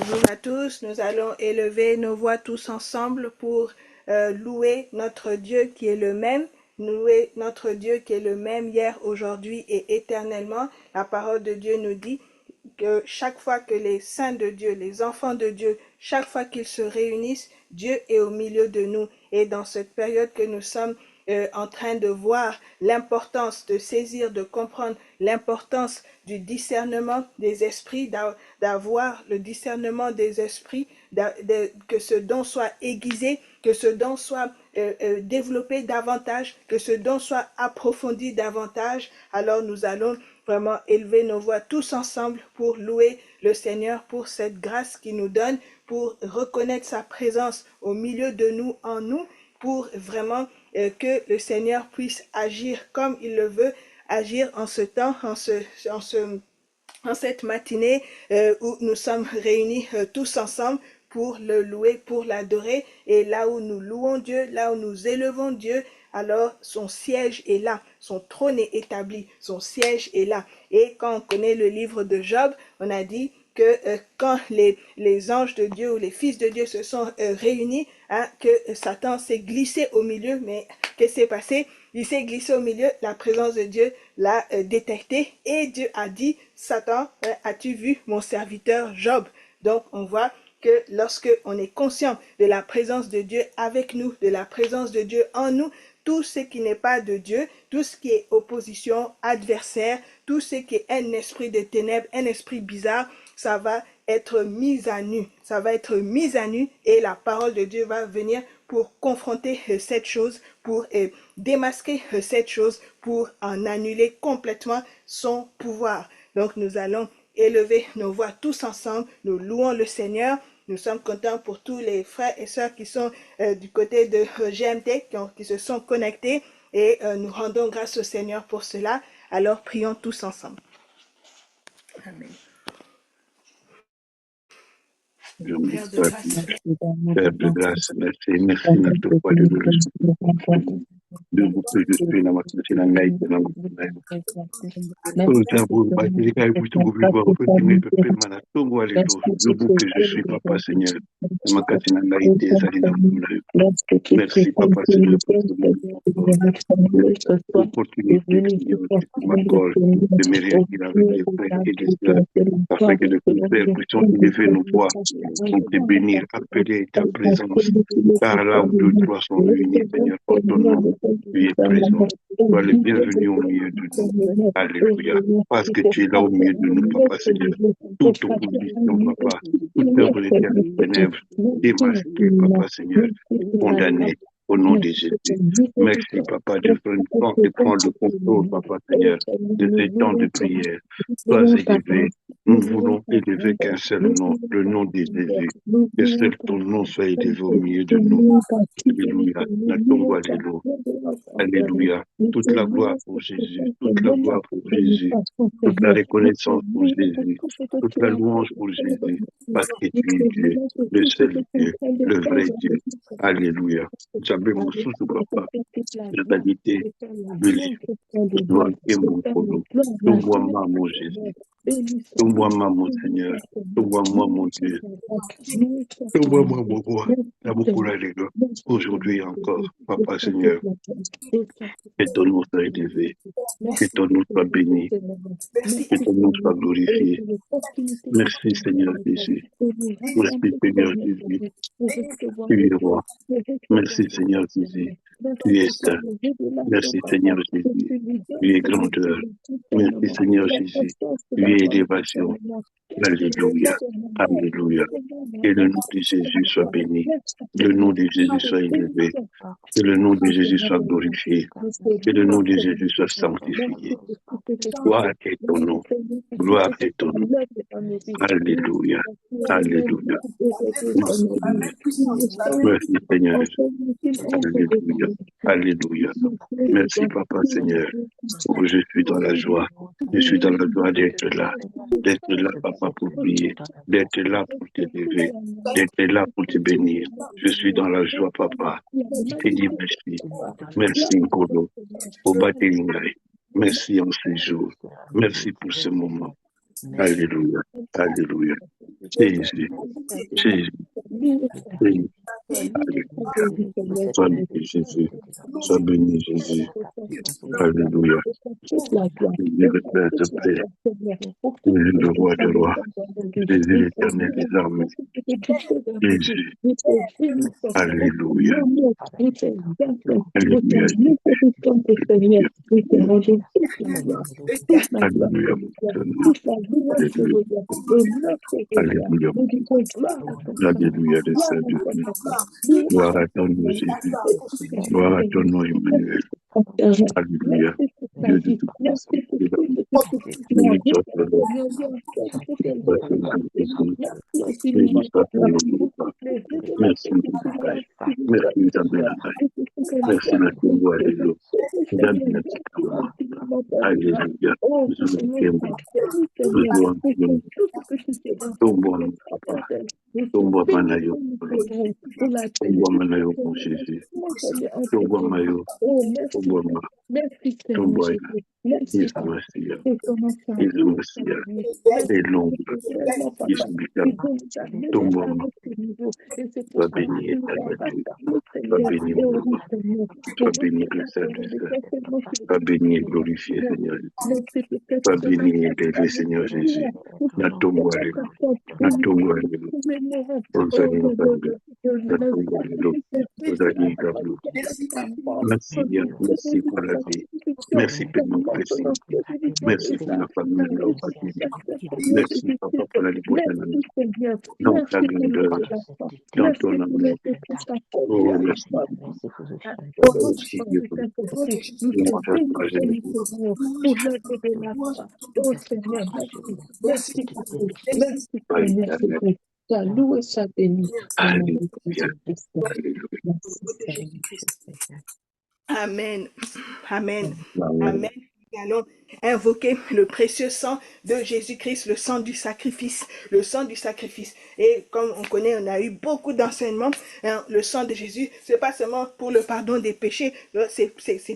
Bonjour à tous, nous allons élever nos voix tous ensemble pour louer notre Dieu qui est le même, louer notre Dieu qui est le même hier, aujourd'hui et éternellement. La parole de Dieu nous dit que chaque fois que les saints de Dieu, les enfants de Dieu, chaque fois qu'ils se réunissent, Dieu est au milieu de nous. Et dans cette période que nous sommes en train de voir l'importance de saisir, de comprendre l'importance du discernement des esprits, d'avoir le discernement des esprits, que ce don soit aiguisé, que ce don soit développé davantage, que ce don soit approfondi davantage. Alors nous allons vraiment élever nos voix tous ensemble pour louer le Seigneur pour cette grâce qu'il nous donne, pour reconnaître sa présence au milieu de nous, en nous, pour vraiment que le Seigneur puisse agir comme il le veut, agir en ce temps, en cette matinée où nous sommes réunis tous ensemble pour le louer, pour l'adorer. Et là où nous louons Dieu, là où nous élevons Dieu, alors son siège est là, son trône est établi, son siège est là. Et quand on connaît le livre de Job, on a dit que quand les anges de Dieu ou les fils de Dieu se sont réunis, hein, que Satan s'est glissé au milieu, mais qu'est-ce qui s'est passé? Il s'est glissé au milieu, la présence de Dieu l'a détecté et Dieu a dit, Satan, as-tu vu mon serviteur Job? Donc on voit que lorsque on est conscient de la présence de Dieu avec nous, de la présence de Dieu en nous, tout ce qui n'est pas de Dieu, tout ce qui est opposition, adversaire, tout ce qui est un esprit de ténèbres, un esprit bizarre, ça va être mis à nu. Ça va être mis à nu et la parole de Dieu va venir pour confronter cette chose, pour démasquer cette chose, pour en annuler complètement son pouvoir. Donc nous allons élever nos voix tous ensemble, nous louons le Seigneur. Nous sommes contents pour tous les frères et sœurs qui sont du côté de GMT, qui se sont connectés et nous rendons grâce au Seigneur pour cela. Alors prions tous ensemble. Amen. Père de grâce, merci notre foi de nous. De vous que je suis dans ma société, dans la dans vous, que je suis, Papa Seigneur. Merci, Papa Seigneur, pour l'opportunité que m'accorde de me réunir avec les frères et les sœurs, afin que les frères puissent élever nos voix, te bénir, appeler ta présence, car là où deux, trois sont réunis, Seigneur, en ton nom, tu es présent. Sois le bienvenu au milieu de nous. Alléluia. Parce que tu es là au milieu de nous, Papa Seigneur. Toute opposition, Papa, toute œuvre des ténèbres, démasquée, Papa Seigneur, condamnée au nom de Jésus. Merci, Papa, de prendre le contrôle, Papa Seigneur, de ces temps de prière. Sois élevé. Nous voulons élever qu'un seul nom, le nom de Jésus. Que seul ton nom soit élevé au milieu de nous. Alléluia. Alléluia. Toute la gloire pour Jésus. Toute la gloire pour Jésus. Toute la reconnaissance pour Jésus. Toute la louange pour Jésus. Parce que tu es Dieu, le seul Dieu, le vrai Dieu. Alléluia. J'avais mon sous papa. La qualité de gloire et mon polo. Donne-moi mon Jésus. Donne-moi mon Seigneur. Donne-moi mon Dieu. Donne-moi mon roi. Aujourd'hui encore, Papa Seigneur, que ton nom soit élevé, que ton nom soit béni, que ton nom soit glorifié. Merci Seigneur Jésus. Merci Seigneur Jésus. Tu es roi. Merci Seigneur Jésus. Tu es saint. Merci Seigneur Jésus. Tu es grandeur. Merci Seigneur Jésus. Tu es élévation. Alléluia. Alléluia. Que le nom de Jésus soit béni. Que le nom de Jésus soit élevé. Que le nom de Jésus soit glorifié. Que le nom de Jésus soit sanctifié. Gloire est ton nom. Gloire est ton nom. Alléluia. Alléluia. Merci Seigneur. Alléluia. Alléluia. Merci Papa Seigneur. Oh, je suis dans la joie. Je suis dans la joie d'être là. D'être là, Papa, pour prier. D'être là pour t'élever. D'être là pour te bénir. Je suis dans la joie, Papa. Je te dis merci. Merci, Nkolo. Au Batélingaï. Merci en ces jours. Merci pour ce moment. Alléluia. Alléluia. Jésus. Jésus. Jésus. Alléluia. Sois béni, Jésus. Sois béni, Jésus. Alléluia. Jésus le Père de paix. Jésus le roi de roi. Jésus l'éternel des armées. Jésus. Alléluia. Alléluia. Alléluia. Alléluia. Alléluia. Alléluia, le Saint-Dieu. Gloire à ton nom, Jésus. Gloire à ton nom, Emmanuel. Alléluia. Dieu de tout. Béni soit ton nom. Béni soit ton nom. Merci, Père. Merci, Isabelle. Merci, la Congo, Alléluia. Alléluia. Tombo manayo. Tombo manayo pour Jésus. Tombo mayo. Tombo ma. Tombo ya. Yesu Masiya. Yesu Masiya. Et l'ombre. Yesu Bika. Tombo ma. Sois béni éternel. Sois béni mon roi. Sois béni le Saint-Saint. Sois béni et glorifié Seigneur. Sois béni et élevé Seigneur Jésus. Natombo alléluia. Natombo alléluia. Osani Nabambe. Natombo alléluia. Osani Nabambe. Merci Dieu. Merci pour la vie. Merci pour mon précieux. Merci pour la famille de l'homme. Merci Papa pour la liberté de nous. Dans ta grandeur. Dans ton amour. Oh merci. Merci Dieu pour Loué soit béni. Amen. Amen. Amen. Nous allons invoquer le précieux sang de Jésus-Christ, le sang du sacrifice, le sang du sacrifice. Et comme on connaît, on a eu beaucoup d'enseignements. Le sang de Jésus, c'est pas seulement pour le pardon des péchés, c'est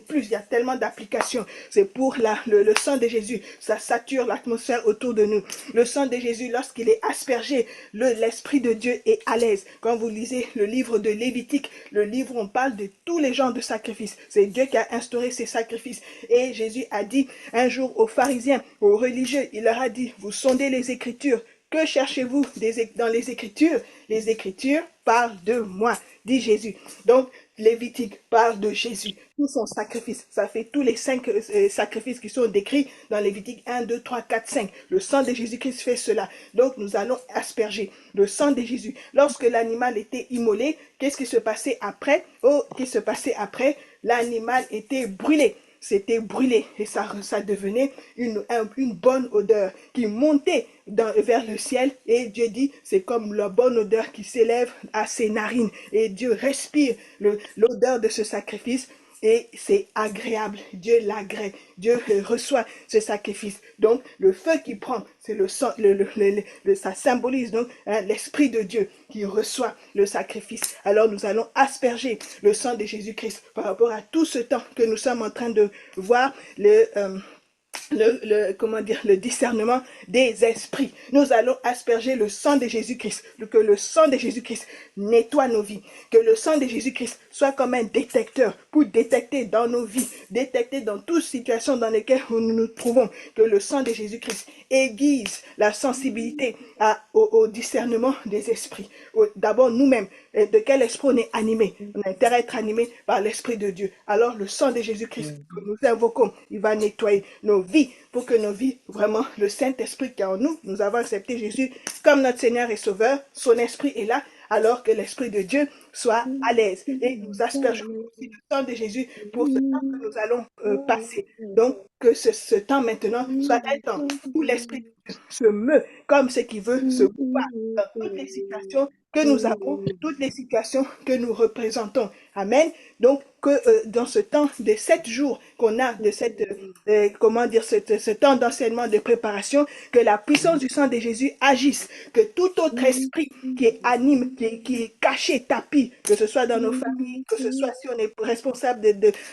plus, il y a tellement d'applications. C'est pour le sang de Jésus, ça sature l'atmosphère autour de nous. Le sang de Jésus, lorsqu'il est aspergé, l'Esprit de Dieu est à l'aise. Quand vous lisez le livre de Lévitique, le livre où on parle de tous les genres de sacrifices. C'est Dieu qui a instauré ces sacrifices. Et Jésus a dit un jour aux pharisiens, aux religieux, il leur a dit, vous sondez les Écritures. Que cherchez-vous dans les Écritures? Les Écritures parlent de moi, dit Jésus. Donc, Lévitique parle de Jésus, tout son sacrifice. Ça fait tous les 5 sacrifices qui sont décrits dans Lévitique 1, 2, 3, 4, 5. Le sang de Jésus-Christ fait cela. Donc, nous allons asperger le sang de Jésus. Lorsque l'animal était immolé, qu'est-ce qui se passait après? Oh, qu'est-ce qui se passait après? L'animal était brûlé. C'était brûlé et ça devenait une bonne odeur qui montait vers le ciel. Et Dieu dit, c'est comme la bonne odeur qui s'élève à ses narines. Et Dieu respire l'odeur de ce sacrifice. Et c'est agréable, Dieu l'agrée, Dieu reçoit ce sacrifice. Donc le feu qui prend, c'est le sang, ça symbolise donc l'Esprit de Dieu qui reçoit le sacrifice. Alors nous allons asperger le sang de Jésus-Christ par rapport à tout ce temps que nous sommes en train de voir le discernement des esprits. Nous allons asperger le sang de Jésus-Christ, que le sang de Jésus-Christ nettoie nos vies, que le sang de Jésus-Christ soit comme un détecteur pour détecter dans nos vies, détecter dans toutes situations dans lesquelles nous nous trouvons, que le sang de Jésus-Christ aiguise la sensibilité au discernement des esprits. D'abord nous-mêmes, de quel esprit on est animé? On a intérêt à être animé par l'Esprit de Dieu. Alors le sang de Jésus-Christ que nous invoquons, il va nettoyer nos vies pour que nos vies, vraiment, le Saint-Esprit qui est en nous, nous avons accepté Jésus comme notre Seigneur et Sauveur, son Esprit est là, alors que l'Esprit de Dieu soit à l'aise. Et nous aspergeons aussi le sang de Jésus pour ce temps que nous allons passer. Donc, que ce temps maintenant soit un temps où l'Esprit de Dieu se meut comme ce qu'il veut se mouvoir dans toutes les situations que nous avons, toutes les situations que nous représentons. Amen. Donc, que dans ce temps de 7 jours qu'on a, de cette, ce temps d'enseignement, de préparation, que la puissance du sang de Jésus agisse, que tout autre esprit qui anime, qui est caché, tapis, que ce soit dans nos familles, que ce soit si on est responsable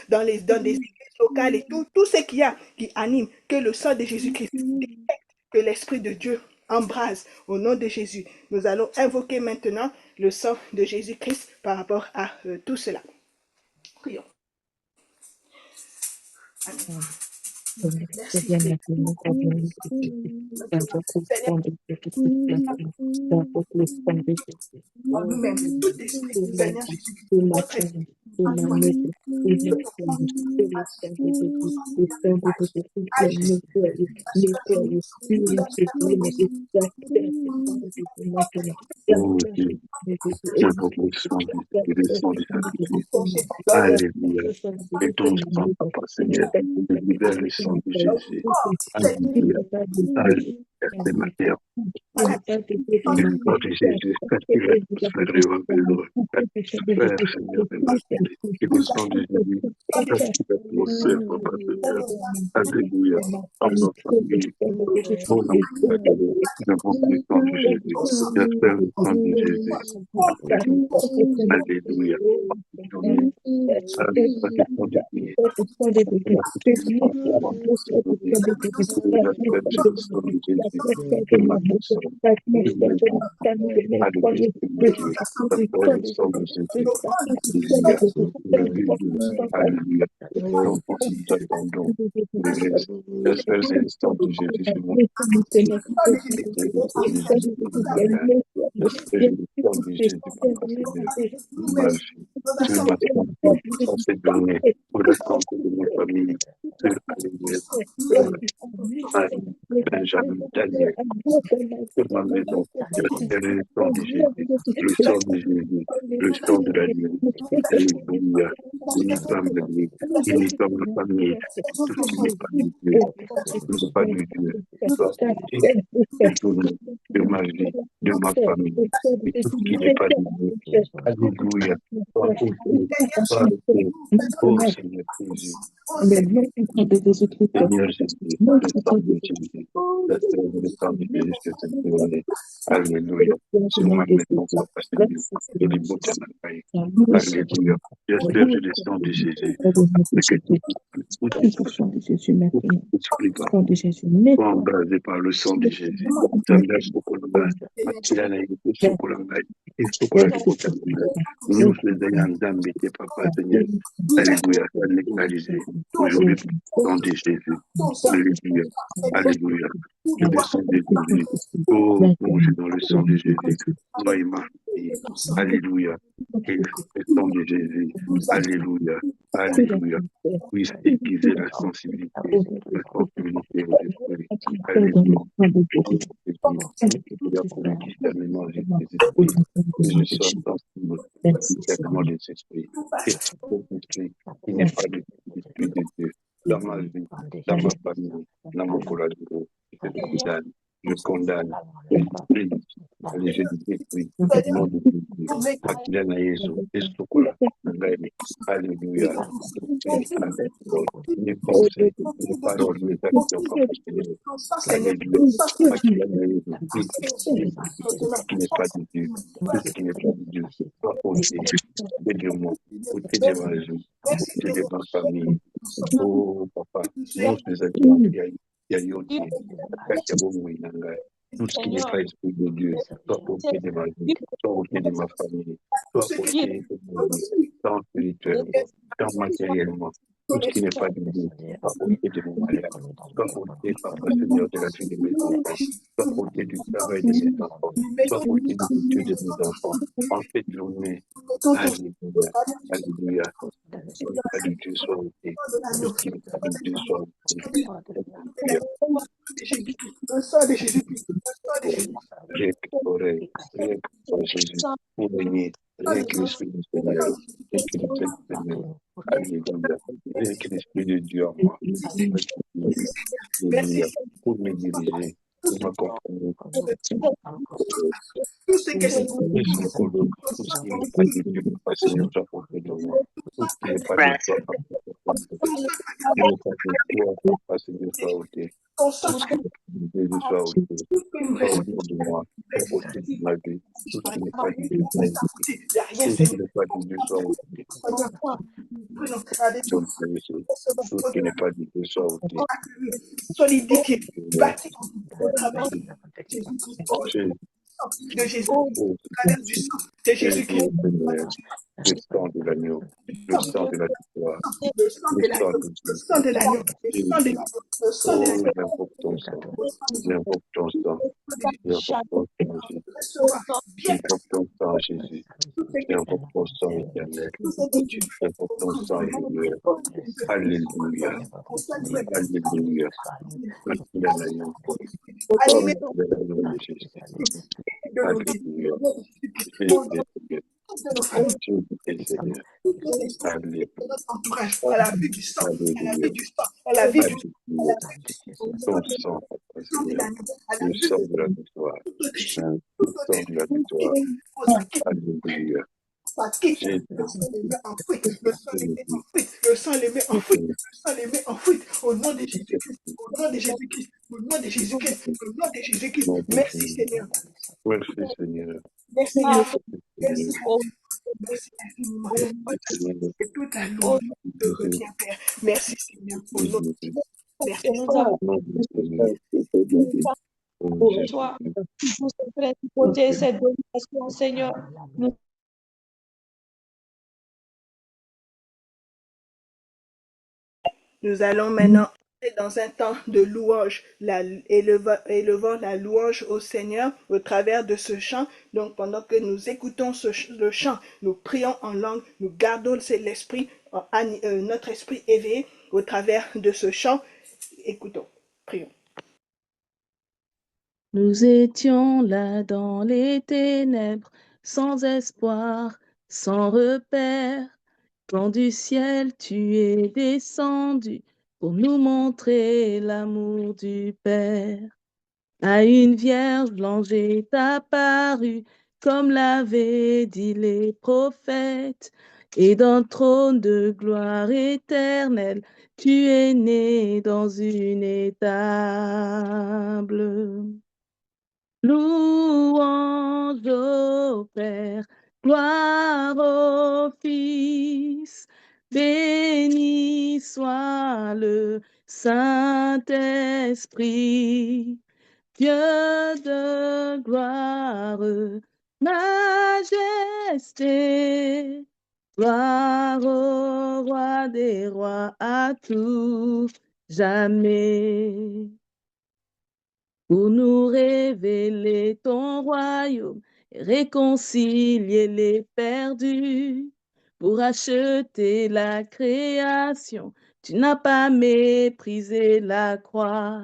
dans des églises locales et tout ce qu'il y a qui anime, que le sang de Jésus-Christ détecte, que l'Esprit de Dieu embrase au nom de Jésus. Nous allons invoquer maintenant le sang de Jésus-Christ par rapport à tout cela. Prions. Amen. Merci Seigneur. Nous-mêmes, tout esprit, Seigneur Jésus, notre esprit, Alléluia. Et ton sang, Papa Seigneur, je libère le sang de Jésus. Alléluia. Alléluia. C'est ma terre. Le sang de Jésus, quand tu vas tous faire réveiller, Père Seigneur de ma vie, que le sang de Jésus, quand tu vas procès, Papa Seigneur. Alléluia. Dans nos familles, pour nos familles, j'invoque le sang de Jésus. J'espère le sang de Jésus. Alléluia. Benjamin, Daniel, sur ma maison, le sang de Jésus, le sang de Jésus, le sang de la nuit, alléluia, unis comme la famille, tout ce qui n'est pas de Dieu, tout ce qui n'est pas de Dieu, doit quitter, détourner de ma vie, de ma famille, et tout ce qui n'est pas de Dieu, alléluia, soit ôté, oh Seigneur Jésus. Seigneur Jésus, le sang de Jésus, le sang de Jésus, que c'est donné. Alléluia. Sur ma maison, Papa Seigneur, et les beaux témoignages. Alléluia. J'espère que le sang de Jésus, que tout esprit soit embrasé par le sang de Jésus. Sandra Sokolomba, Matilana Sokolomba, et Sokolomba, nous les ayons d'embêter, Papa Seigneur. Alléluia. Légalisé. Aujourd'hui, le sang de Jésus. Alléluia. Alléluia. Le sang de Jésus. Oh, plongez dans le sang de Jésus. Soyez marqués. Alléluia. Et le sang de Jésus. Alléluia. Alléluia. Oui, aiguiser la sensibilité, la sensibilité de l'esprit. Alléluia. Alléluia pour le discernement des esprits. Je sois sensible au discernement des esprits. Et tout esprit qui n'est pas de l'esprit de Dieu. Dans ma vie, dans ma famille, dans mon collaborateur, je condamne l'esprit, les jeux d'esprit, le nom de Jésus, Akilana Yesu, Estokola, Alléluia, les pensées, les paroles, les actions, Papa Seigneur, Alléluia, Akilana Yesu, tout ce qui n'est pas de Dieu, tout ce qui n'est pas de Dieu, soit ôté de moi, ôté de ma vie, ôté de ma famille. Oh, Papa, nous les avions, il y a eu tout ce qui n'est pas esprit de Dieu, soit ôté de ma vie, soit ôté de ma famille, soit ôté de ma vie, tant spirituellement, tant matériellement, tout ce qui n'est pas de Dieu, soit ôté de mon mariage, soit ôté, Papa Seigneur, de la vie de mes enfants, soit ôté du travail de mes enfants, soit ôté de l'étude de mes enfants, en cette journée, alléluia, alléluia, tout ce qui n'est pas de Dieu soit ôté, tout ce qui n'est pas de Dieu soit ôté, alléluia. Le sang de Jésus-Christ. Rien que l'oreille, rien que Jésus, pour venir, rien que l'Esprit du Seigneur, rien que l'Esprit du Seigneur, alléluia, rien que l'Esprit de Dieu en moi, alléluia, pour me diriger, pour m'accompagner, Tout ce qui est tout ce qui n'est pas de Dieu, Papa Seigneur, soit porté de moi, tout ce qui n'est pas de toi, Seigneur, fasse de toi, papa, Seigneur, soit ôté. ton sang, Jésus soit ôté. Soit ôté de moi, soit ôté de ma vie. Tout ce qui n'est pas de Dieu soit ôté. il n'y a rien, Tout ce qui Seigneur. n'est pas de Dieu soit ôté. Seigneur, prenons avec Son Père Jésus. Tout ce qui n'est pas de Dieu soit ôté. solidité, Seigneur, bâti au travers de Jésus, Jésus, oh, au travers du sang de Jésus-Christ, Jésus, Seigneur, le sang de l'agneau, le sang de la victoire, le sang le de sang l'agneau, de le Dieu. sang de l'agneau, le sang de Jésus, l'agneau, le sang de oh, l'agneau, j'invoque ton sang, le sang de Jésus, j'invoque ton sang, j'invoque ton sang, Jésus, recevoir bien j'invoque ton sang, Jésus, tout ce que j'invoque ton sang éternel, tout ce que tu veux. j'invoque ton sang Emmanuel. Alléluia, alléluia. Merci l'agneau, oh, Animé merci l'agneau de Jésus. de nos vies, Alléluia. au nom de Jésus-Christ, Jésus au nom est Seigneur. de nos familles, Jésus est Seigneur. toutes les personnes Alléluia. de notre entourage, à la vue du sang, à la vue Alléluia. du sang, à la vue du sang, à Alléluia. la vue du sang, Ton sang, Papa sang de Seigneur. l'agneau, à la Le vue sang de de la victoire. tout notre déchet, tout Le notre sang de la victoire. Oh, ça quitte, Alléluia. ça quitte. Jésus. Le sang les met en fuite, le sang les met en Jésus. fuite, le sang les met en fuite, Jésus. le sang les met en fuite, au nom de Jésus-Christ, au nom de Jésus-Christ, au nom de Jésus-Christ, au nom de Jésus-Christ. Nom de Merci Jésus. Seigneur, Merci Seigneur. merci Dieu, merci, Seigneur. merci infiniment. Merci Seigneur. Et toute la louange te revient, Père. Merci Seigneur, au nom de Jésus. Merci. Au nom de Seigneur. Oh, Jésus. Toi, nous sommes prêts à porter cette bénédiction, Seigneur. Nous Nous allons maintenant entrer dans un temps de louange, élevant la louange au Seigneur au travers de ce chant. Donc pendant que nous écoutons le chant, nous prions en langue, nous gardons notre esprit éveillé au travers de ce chant. Écoutons, prions. Nous étions là dans les ténèbres, sans espoir, sans repère. Quand du ciel tu es descendu pour nous montrer l'amour du Père. À une vierge blanche est apparue, comme l'avaient dit les prophètes, et d'un trône de gloire éternelle, tu es né dans une étable. Louange au Père, gloire au Fils, béni soit le Saint-Esprit, Dieu de gloire, majesté, gloire au roi des rois à tout jamais. Pour nous révéler ton royaume et réconcilier les perdus, pour acheter la création, tu n'as pas méprisé la croix.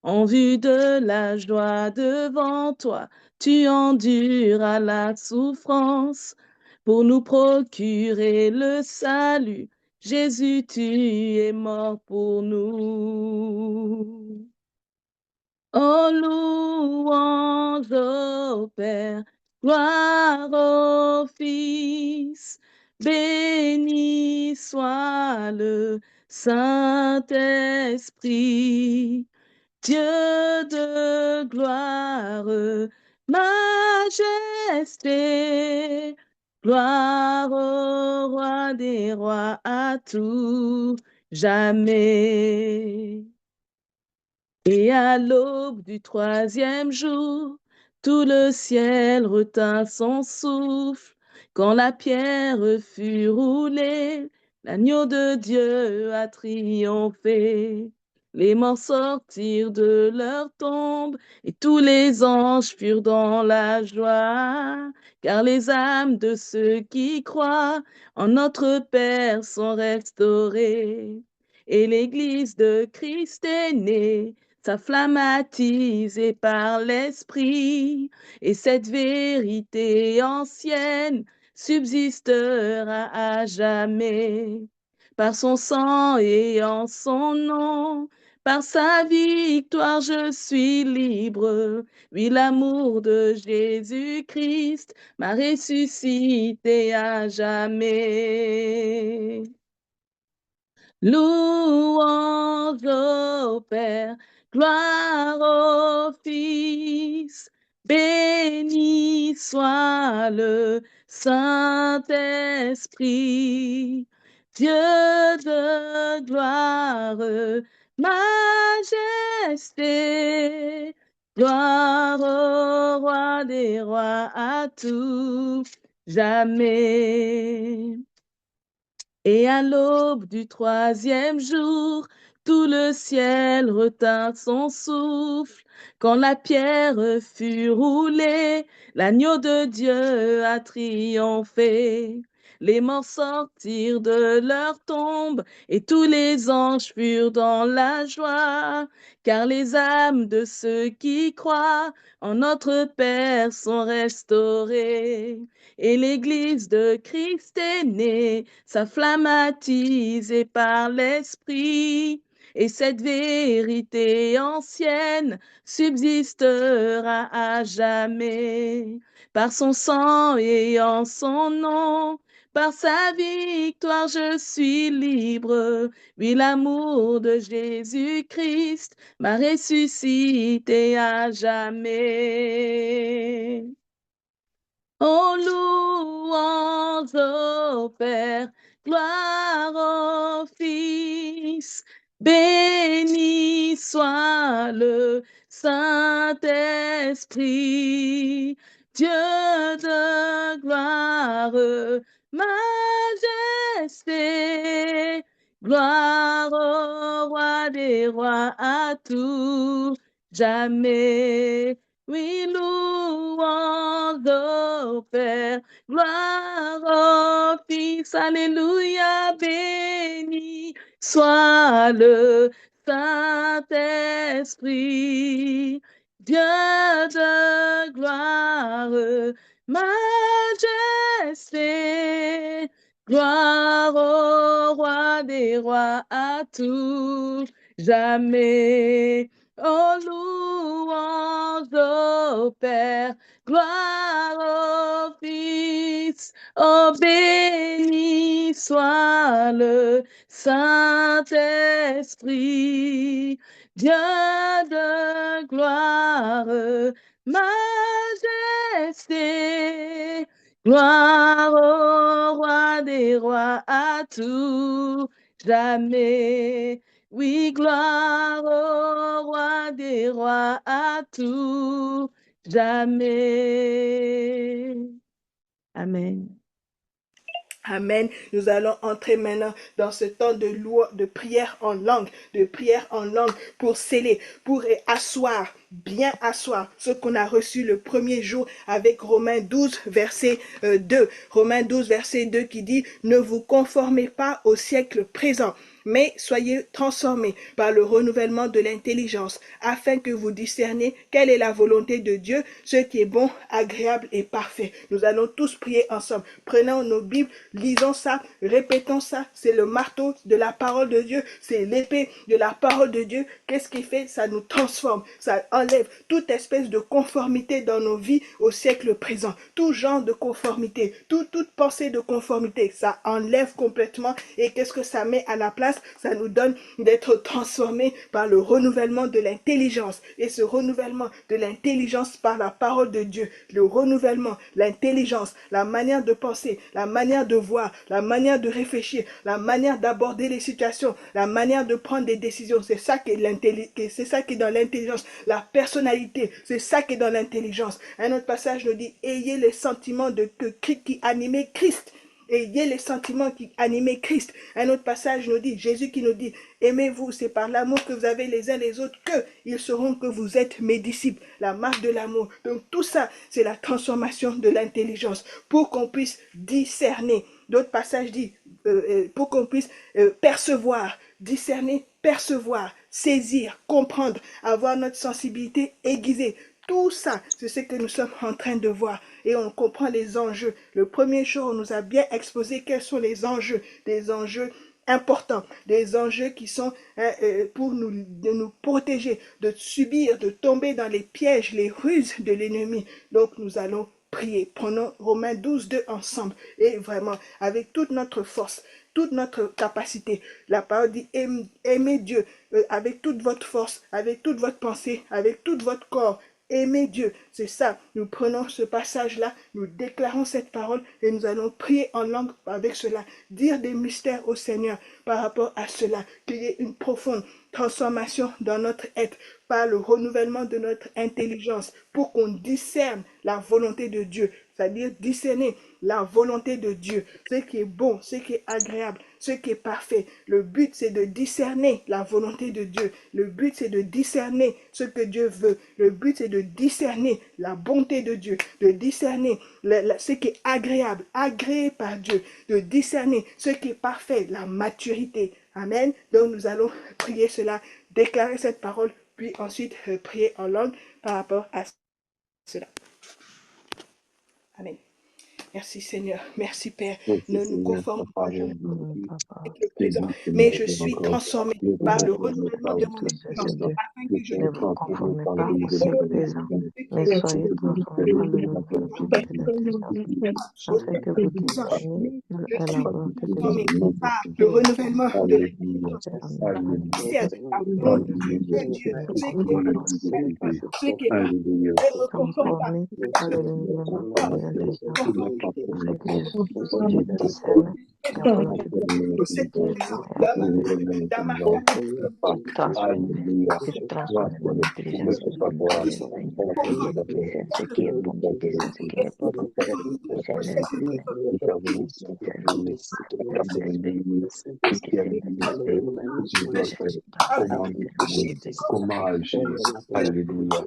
En vue de la joie devant toi, tu enduras la souffrance pour nous procurer le salut. Jésus, tu es mort pour nous. Oh, louange au Père, gloire au Fils, béni soit le Saint-Esprit, Dieu de gloire, majesté, gloire au roi des rois à tout jamais. Et à l'aube du troisième jour, tout le ciel retint son souffle. Quand la pierre fut roulée, l'agneau de Dieu a triomphé. Les morts sortirent de leur tombe et tous les anges furent dans la joie, car les âmes de ceux qui croient en notre Père sont restaurées. Et l'Église de Christ est née, sa flamme attisée par l'Esprit, et cette vérité ancienne subsistera à jamais. Par son sang et en son nom, par sa victoire je suis libre. Oui, l'amour de Jésus-Christ m'a ressuscité à jamais. Louange au Père, gloire au Fils, béni soit le Saint-Esprit, Dieu de gloire, majesté, gloire au roi des rois à tout jamais. Et à l'aube du 3e jour, tout le ciel retint son souffle. Quand la pierre fut roulée, l'agneau de Dieu a triomphé. Les morts sortirent de leur tombe et tous les anges furent dans la joie, car les âmes de ceux qui croient en notre Père sont restaurées. Et l'Église de Christ est née, sa flamme attisée par l'Esprit, et cette vérité ancienne subsistera à jamais. Par son sang et en son nom, par sa victoire je suis libre. Oui, l'amour de Jésus-Christ m'a ressuscité à jamais. Oh, louange au Père, gloire au Fils, béni soit le Saint-Esprit, Dieu de gloire, majesté, gloire au roi des rois à tout jamais. Oui, louange au Père, gloire au Fils, alléluia, béni soit le Saint-Esprit, Dieu de gloire, majesté, gloire au roi des rois à tout jamais. Oh, louange au Père, gloire au Fils, oh, béni soit le Saint-Esprit, Dieu de gloire, majesté, gloire au roi des rois à tout jamais. Oui, gloire au roi des rois à tout jamais. Amen. Amen. Nous allons entrer maintenant dans ce temps de prière en langue, pour sceller, pour asseoir, bien asseoir ce qu'on a reçu le premier jour avec Romains 12, verset 2. Romains 12, verset 2 qui dit « Ne vous conformez pas au siècle présent, mais soyez transformés par le renouvellement de l'intelligence, afin que vous discerniez quelle est la volonté de Dieu, ce qui est bon, agréable et parfait. » Nous allons tous prier ensemble. Prenons nos Bibles, lisons ça, répétons ça. C'est le marteau de la parole de Dieu, c'est l'épée de la parole de Dieu. Qu'est-ce qui fait? Ça nous transforme, ça enlève toute espèce de conformité dans nos vies au siècle présent. Tout genre de conformité, toute pensée de conformité, ça enlève complètement. Et qu'est-ce que ça met à la place? Ça nous donne d'être transformés par le renouvellement de l'intelligence. Et ce renouvellement de l'intelligence par la parole de Dieu, le renouvellement, l'intelligence, la manière de penser, la manière de voir, la manière de réfléchir, la manière d'aborder les situations, la manière de prendre des décisions, c'est ça qui est dans l'intelligence. La personnalité, c'est ça qui est dans l'intelligence. Un autre passage nous dit, ayez les sentiments qui animaient Christ. Ayez les sentiments qui animaient Christ. Un autre passage nous dit, Jésus qui nous dit, aimez-vous, c'est par l'amour que vous avez les uns les autres qu'ils sauront que vous êtes mes disciples. La marque de l'amour. Donc tout ça, c'est la transformation de l'intelligence pour qu'on puisse discerner. D'autres passages disent, pour qu'on puisse percevoir, discerner, percevoir, saisir, comprendre, avoir notre sensibilité aiguisée. Tout ça, c'est ce que nous sommes en train de voir. Et on comprend les enjeux. Le premier jour, on nous a bien exposé quels sont les enjeux. Des enjeux importants. Des enjeux qui sont pour de nous protéger, de subir, de tomber dans les pièges, les ruses de l'ennemi. Donc nous allons prier. Prenons Romains 12, 2 ensemble. Et vraiment, avec toute notre force, toute notre capacité. La parole dit aimez Dieu avec toute votre force, avec toute votre pensée, avec tout votre corps. Aimez Dieu, c'est ça. Nous prenons ce passage-là, nous déclarons cette parole et nous allons prier en langue avec cela, dire des mystères au Seigneur par rapport à cela, qu'il y ait une profonde transformation dans notre être par le renouvellement de notre intelligence pour qu'on discerne la volonté de Dieu, c'est-à-dire discerner la volonté de Dieu, ce qui est bon, ce qui est agréable, ce qui est parfait. Le but, c'est de discerner la volonté de Dieu. Le but, c'est de discerner ce que Dieu veut. Le but, c'est de discerner la bonté de Dieu, de discerner ce qui est agréable, agréé par Dieu, de discerner ce qui est parfait, la maturité. Amen. Donc, nous allons prier cela, déclarer cette parole, puis ensuite prier en langue par rapport à cela. Amen. Merci Seigneur, merci Père. Ne nous conformons pas avec le présent, mais je suis transformé par le renouvellement de mon intelligence, afin que je ne vous conformez pas au siècle présent, mais soyez transformés par le renouvellement de l'intelligence, afin que vous discerniez la volonté de Dieu. par le renouvellement de l'intelligence, la volonté de Dieu, ce qui est pas, ne me conforme pas. Transformés par le renouvellement de l'intelligence, afin que Dieu discerne la volonté de Dieu. Transformer mon intelligence, ce qui est bon, ce qui est bon. Comment agir? Alléluia.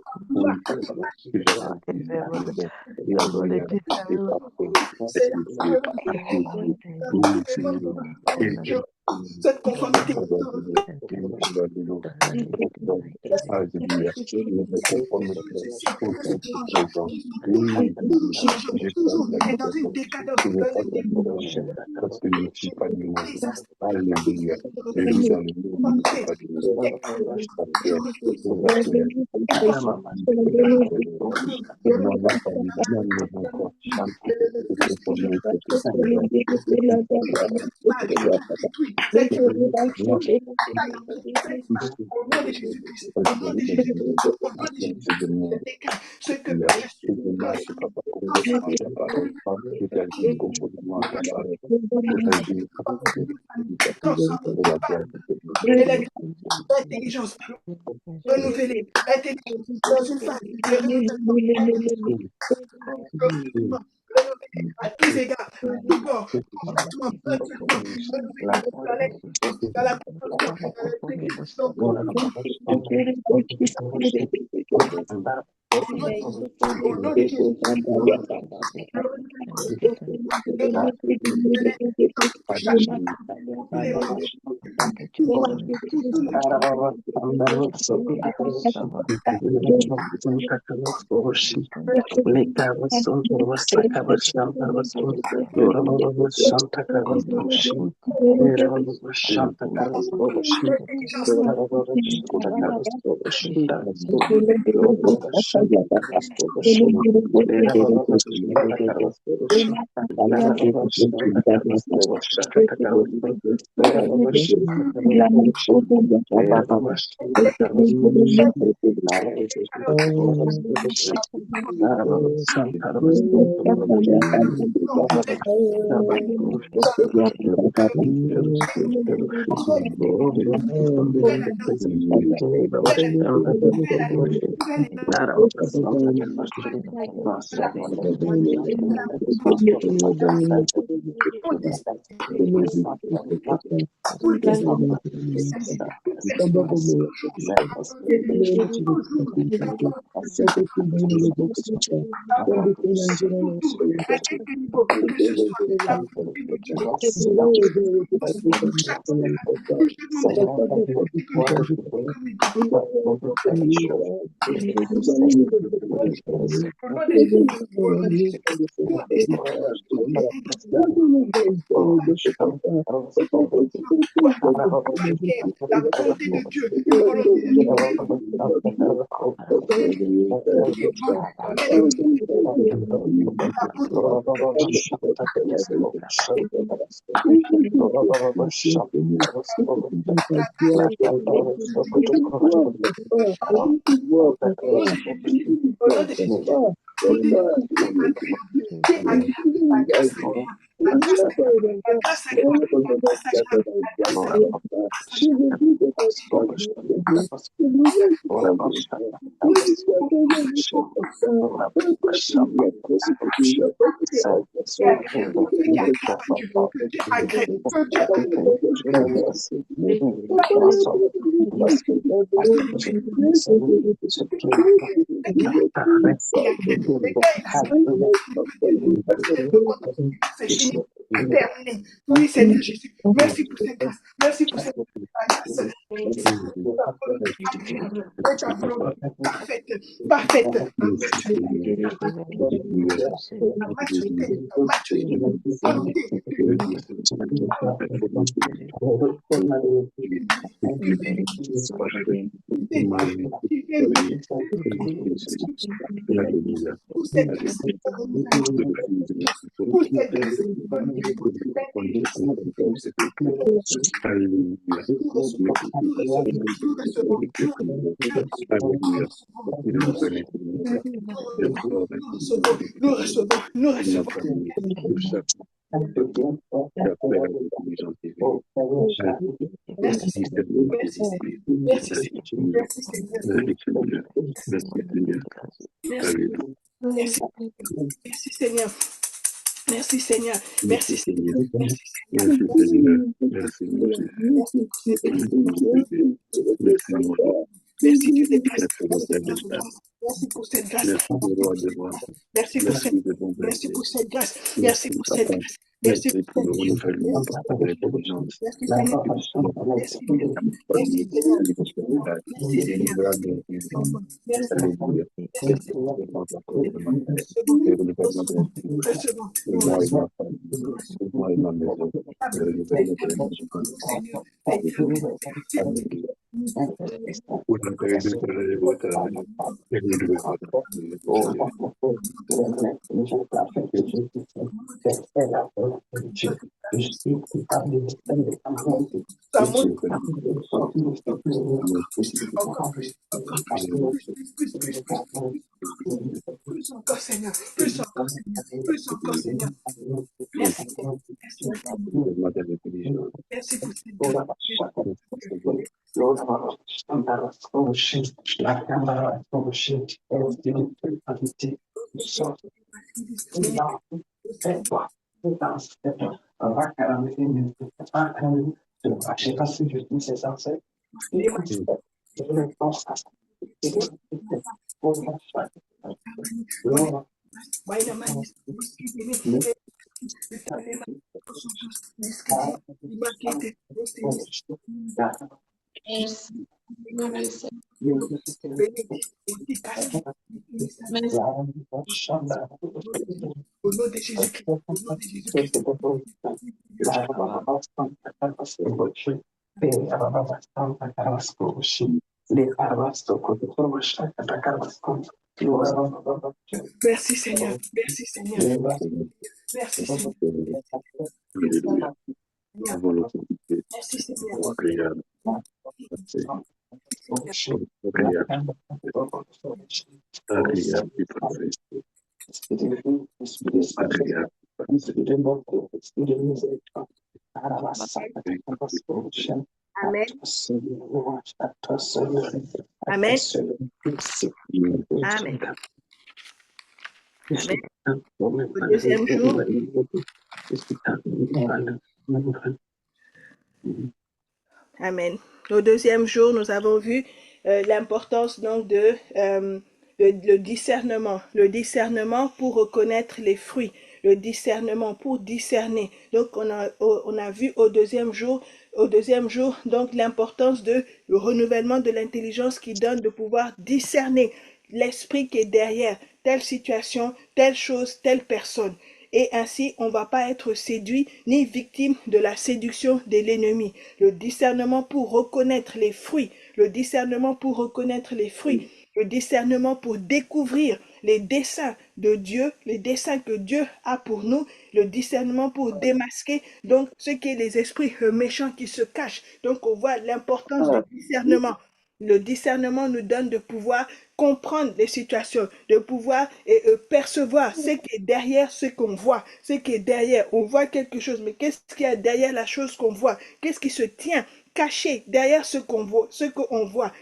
Cette conformité. Et dans une décadence, parce que je ne suis pas du monde. Alléluia. Ce que l'intelligence renouvelée, l'intelligence dans une famille, à tous égards, tout corps, dans la La volonté de Dieu, la volonté de Dieu qui est bonne, merveilleuse. Au nom de Jésus, oui, Seigneur Jésus, merci pour cette grâce, merci pour cette grâce. Parfaite, parfaite. Nous recevons. Merci Seigneur. Merci Seigneur. Merci Seigneur. Merci Seigneur. Merci Seigneur. Merci Seigneur. Merci Seigneur. Merci Seigneur. Merci Dieu des grâces. Merci pour cette grâce. Merci pour cette grâce. Merci pour cette grâce. Merci pour cette grâce. Merci pour plus encore Seigneur, plus encore Seigneur, plus encore Seigneur. Merci. Merci pour cette au nom de Jésus-Christ, au nom de Jésus-Christ. Merci Seigneur, merci Seigneur, merci Seigneur. Merci Seigneur. Amen. Amen. Amen. Au deuxième jour. Amen. Au deuxième jour, nous avons vu l'importance donc de le discernement pour reconnaître les fruits, le discernement pour discerner. Donc on a vu au deuxième jour donc l'importance de le renouvellement de l'intelligence qui donne de pouvoir discerner l'esprit qui est derrière telle situation, telle chose, telle personne. et ainsi on ne va pas être séduit ni victime de la séduction de l'ennemi. Le discernement pour reconnaître les fruits, le discernement pour reconnaître les fruits, le discernement pour découvrir les desseins de Dieu, les desseins que Dieu a pour nous, le discernement pour démasquer donc ce qui est les esprits méchants qui se cachent. Donc on voit l'importance du discernement. Le discernement nous donne de pouvoir comprendre les situations, de pouvoir percevoir ce qui est derrière ce qu'on voit, ce qui est derrière. On voit quelque chose, mais qu'est-ce qu'il y a derrière la chose qu'on voit? Qu'est-ce qui se tient caché derrière ce qu'on voit,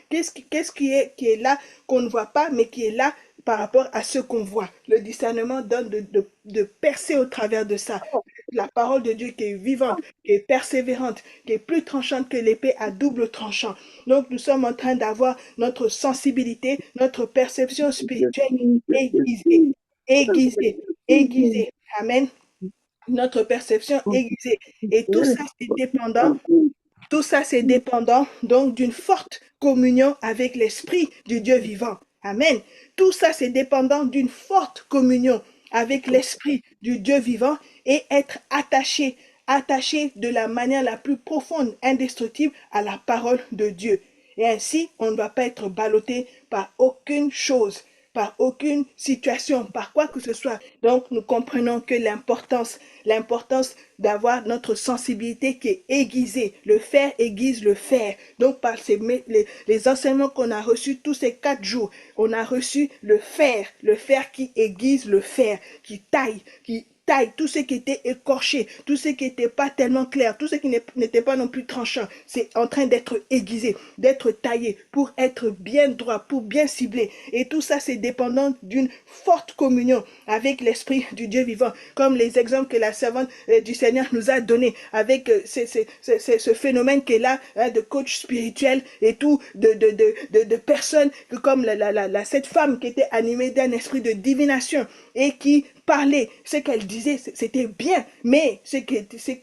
qu'est-ce qui est là qu'on ne voit pas, mais qui est là par rapport à ce qu'on voit. Le discernement donne de percer au travers de ça. La parole de Dieu qui est vivante, qui est persévérante, qui est plus tranchante que l'épée à double tranchant. Donc nous sommes en train d'avoir notre sensibilité, notre perception spirituelle aiguisée, aiguisée, aiguisée. Amen. Notre perception aiguisée. Et tout ça, c'est dépendant. Tout ça, c'est dépendant donc d'une forte communion avec l'Esprit du Dieu vivant. Amen. Tout ça, c'est dépendant d'une forte communion avec l'Esprit du Dieu vivant et être attaché de la manière la plus profonde, indestructible à la parole de Dieu. Et ainsi, on ne va pas être ballotté par aucune chose, par aucune situation, par quoi que ce soit. Donc, nous comprenons que l'importance d'avoir notre sensibilité qui est aiguisée. Le fer aiguise le fer. Donc, par les enseignements qu'on a reçus tous ces 4 jours, on a reçu le fer qui aiguise le fer, qui taille tout ce qui était écorché, tout ce qui n'était pas tellement clair, tout ce qui n'était pas non plus tranchant, c'est en train d'être aiguisé, d'être taillé pour être bien droit, pour bien cibler. Et tout ça, c'est dépendant d'une forte communion avec l'Esprit du Dieu vivant, comme les exemples que la servante du Seigneur nous a donnés, avec ce phénomène qui est là, hein, de coach spirituel et tout, de personnes comme cette femme qui était animée d'un esprit de divination et qui parlait, ce qu'elle disait, c'était bien, mais ce qui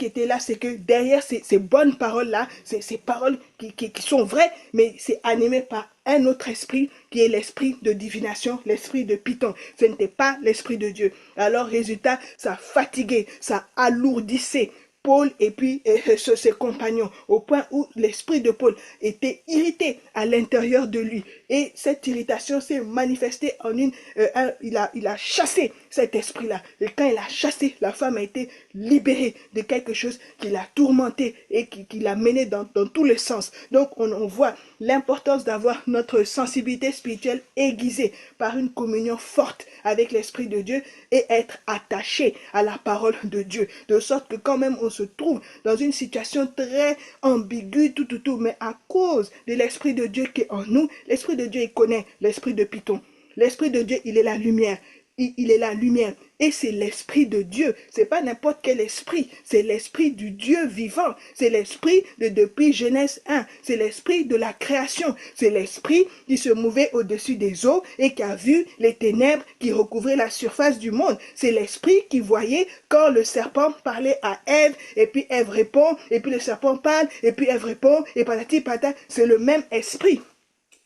était là, c'est que derrière ces bonnes paroles-là, ces paroles qui sont vraies, mais c'est animé par un autre esprit qui est l'esprit de divination, l'esprit de Python. Ce n'était pas l'esprit de Dieu. Alors, résultat, ça fatiguait, ça alourdissait Paul et puis ses compagnons, au point où l'esprit de Paul était irrité à l'intérieur de lui. Et cette irritation s'est manifestée en il a chassé cet esprit-là. Et quand il a chassé, la femme a été libérée de quelque chose qui l'a tourmentée et qui l'a menée dans tous les sens. Donc on voit l'importance d'avoir notre sensibilité spirituelle aiguisée par une communion forte avec l'Esprit de Dieu et être attaché à la parole de Dieu. De sorte que quand même on se trouve dans une situation très ambiguë, tout, mais à cause de l'Esprit de Dieu qui est en nous, l'Esprit de Dieu, il connaît l'Esprit de Python. L'Esprit de Dieu, il est la lumière. Il est la lumière et c'est l'Esprit de Dieu. C'est pas n'importe quel esprit, c'est l'Esprit du Dieu vivant. C'est l'Esprit depuis Genèse 1. C'est l'Esprit de la création. C'est l'Esprit qui se mouvait au-dessus des eaux et qui a vu les ténèbres qui recouvraient la surface du monde. C'est l'Esprit qui voyait quand le serpent parlait à Ève et puis Ève répond et puis le serpent parle et puis Ève répond et patati patata. C'est le même esprit.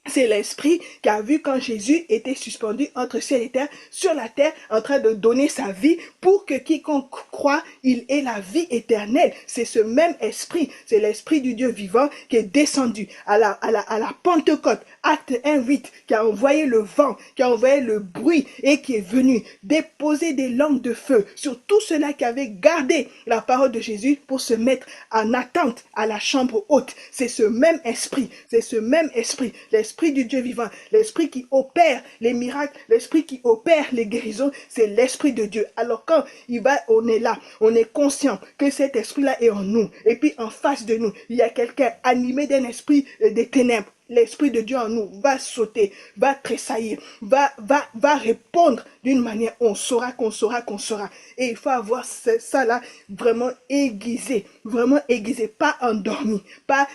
C'est l'Esprit qui a vu quand Jésus était suspendu entre ciel et terre, sur la terre, en train de donner sa vie pour que quiconque croit, il ait la vie éternelle. C'est ce même Esprit, c'est l'Esprit du Dieu vivant qui est descendu à la Pentecôte, Acte 1:8, qui a envoyé le vent, qui a envoyé le bruit et qui est venu déposer des langues de feu sur tous ceux-là qui avaient gardé la parole de Jésus pour se mettre en attente à la chambre haute. C'est ce même esprit, l'Esprit du Dieu vivant, l'Esprit qui opère les miracles, l'Esprit qui opère les guérisons, c'est l'Esprit de Dieu. Alors quand on est là, on est conscient que cet Esprit-là est en nous, et puis en face de nous, il y a quelqu'un animé d'un esprit des ténèbres. L'Esprit de Dieu en nous va sauter, va tressaillir, va répondre d'une manière, on saura. Et il faut avoir ça là vraiment aiguisé, pas endormi, pas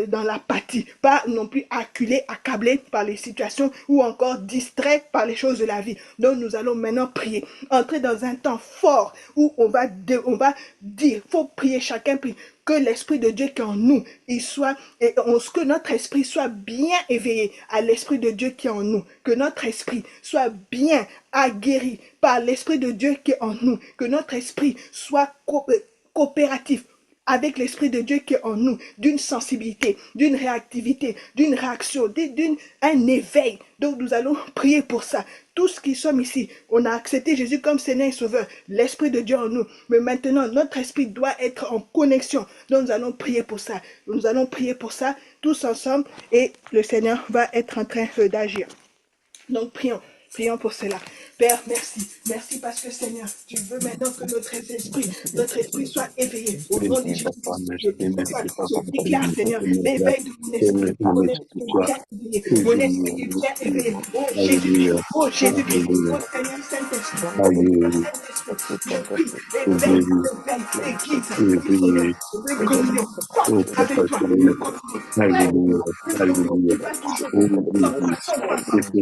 dans l'apathie, pas non plus acculé, accablé par les situations ou encore distrait par les choses de la vie. Donc nous allons maintenant prier, entrer dans un temps fort où on va dire, faut prier, chacun prie. que l'Esprit de Dieu qui est en nous, que notre esprit soit bien éveillé à l'Esprit de Dieu qui est en nous, que notre esprit soit bien aguerri par l'Esprit de Dieu qui est en nous, que notre esprit soit coopératif avec l'Esprit de Dieu qui est en nous, d'une sensibilité, d'une réactivité, d'une réaction, d'un éveil. Donc nous allons prier pour ça. Tous qui sommes ici, on a accepté Jésus comme Seigneur et Sauveur, l'Esprit de Dieu en nous. Mais maintenant, notre esprit doit être en connexion. Donc nous allons prier pour ça. Nous allons prier pour ça tous ensemble et le Seigneur va être en train d'agir. Donc prions. Prions pour cela. Père, merci. Merci parce que Seigneur, tu veux maintenant que notre esprit soit éveillé. Au nom de Jésus, je déclare, Seigneur, l'éveil de mon esprit. Mon esprit est bien éveillé. Mon esprit est bien éveillé. Oh Jésus, oh Jésus-Christ, oh Seigneur Saint-Esprit. Je prie, éveille, église, communion, avec toi,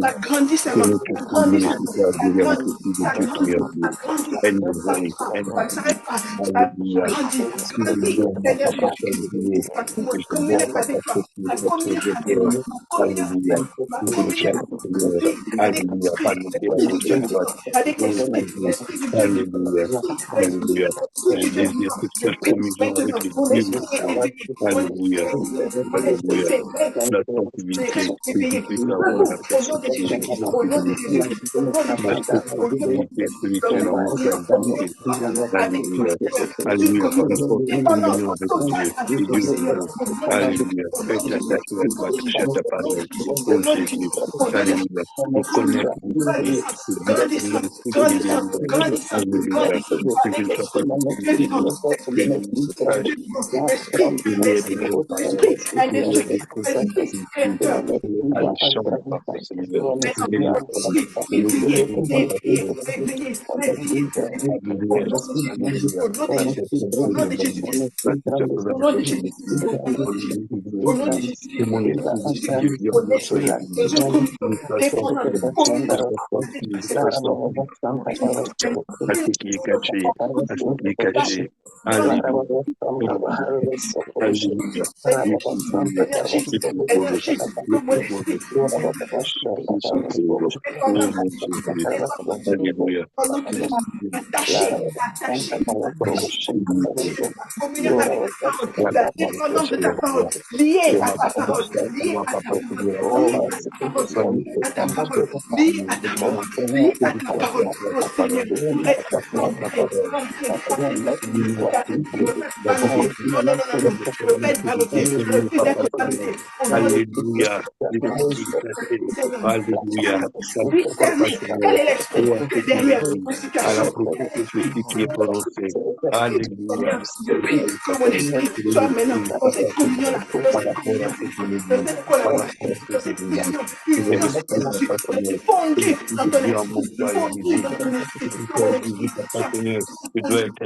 ça grandit seulement. Alléluia, par une forte communion avec Dieu, Alléluia, faites attacher avec ma touche à ta parole, oh Jésus, Alléluia, nous connaître l'esprit, Alléluia, que je ne sois pas la dépendance de ta parole, liée à ta parole, liée à ta parole, liée à ta parole, liée à ta parole, oh Seigneur, Alléluia, Alléluia, à la prophétie qui est prononcée. Alléluia. Que mon esprit soit maintenant dans cette communion-là, dans cette collaboration, dans cette vision, fondue dans ton esprit, je dois être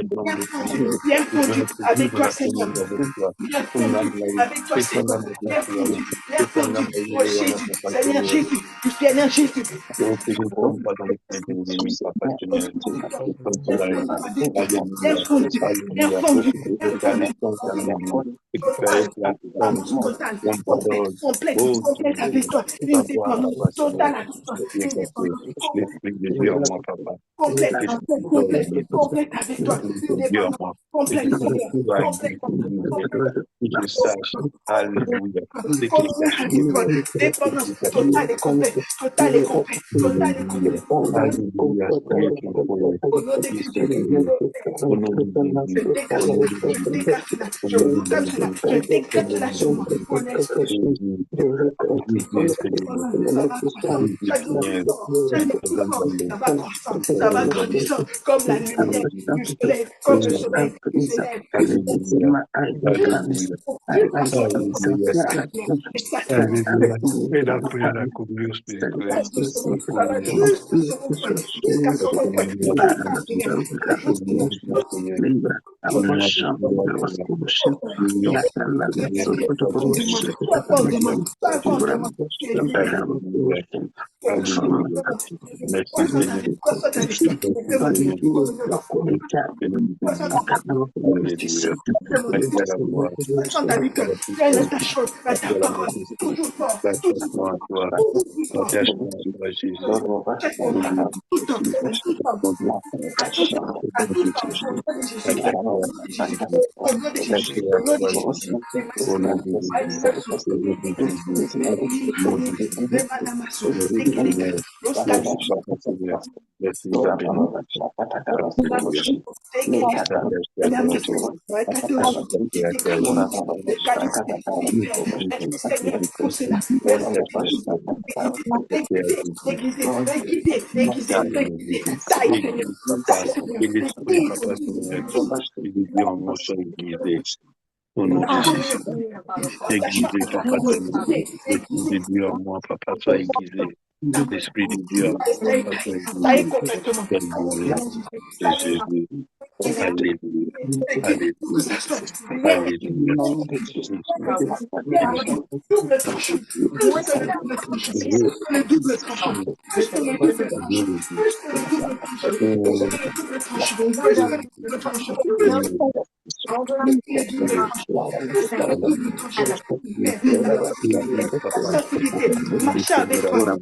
bien fondu avec toi, Seigneur. Bien fondu avec toi, Seigneur. Bien fondu, oh Jésus, Seigneur Jésus, Seigneur Jésus. Je ne tombe pas dans les mains de l'ennemi, Papa Seigneur. Bien fondu, bien fondu, complète avec toi, une dépendance totale avec toi, l'esprit de Dieu en moi, Papa. Complète avec toi, une dépendance complète, je sache, alléluia, dépendance totale et complète, totale et complète, totale et complète. Alléluia, au nom de Jésus, je proclame cela, je décrète cela sur moi, mon esprit. Ça va grandissant comme la lumière du soleil, comme le soleil qui s'élève. Et la prière, la communion spirituelle. Alléluia. Merci Seigneur. Alléluia. Merci à la gloire. L'attachement à toi. L'attachement à toi, Jésus. Au nom de Jésus. Aiguisé, papa Dieu. L'Esprit de Dieu en moi, papa, sois aiguisé. L'Esprit de Dieu en moi, papa, sois aiguisé. Alléluia. De Jésus. Alléluia. Alléluia. Alléluia. Double tranchant. Plus que le double tranchant. Le double tranchant. Plus que le double tranchant. Plus que le double tranchant. Plus que le double tranchant. Plus que le double tranchant. Marcher avec toi,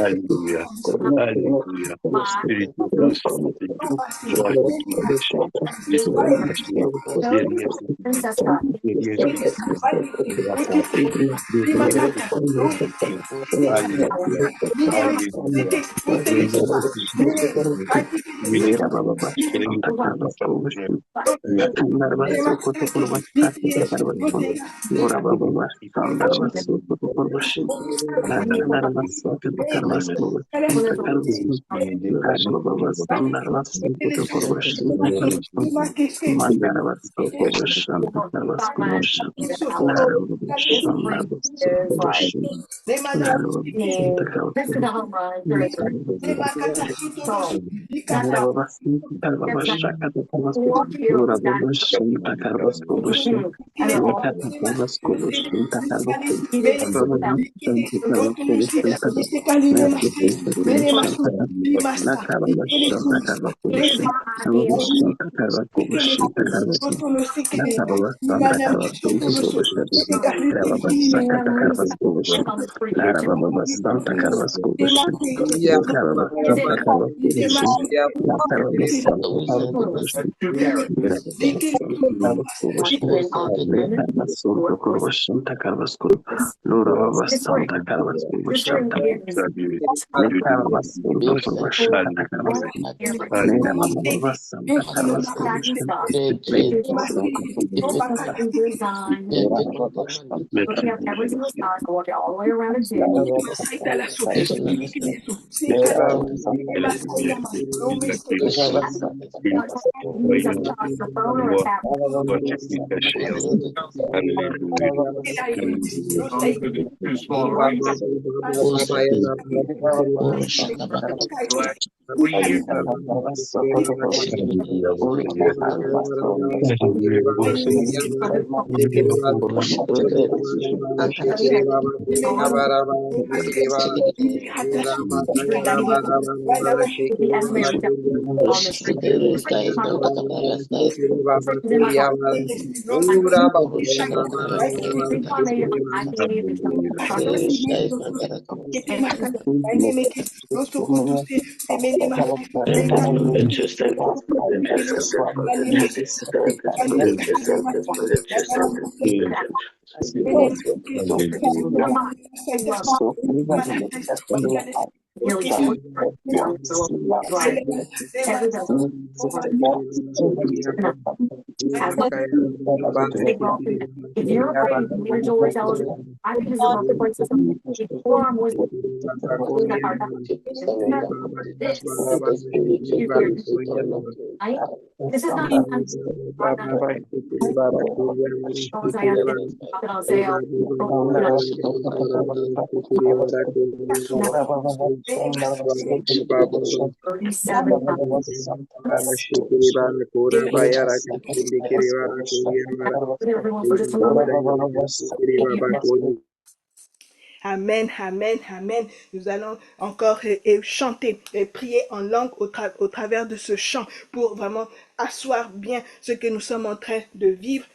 Alléluia. Alléluia. Spirituellement santé. Joie de tout péché. L'esprit caché. Derrière If you're afraid of your jewelry television, I think it's a marketplace system. The forum was this. This is not Amen, amen, amen. Nous allons encore chanter et prier en langue au travers de ce chant pour vraiment asseoir bien ce que nous sommes en train de vivre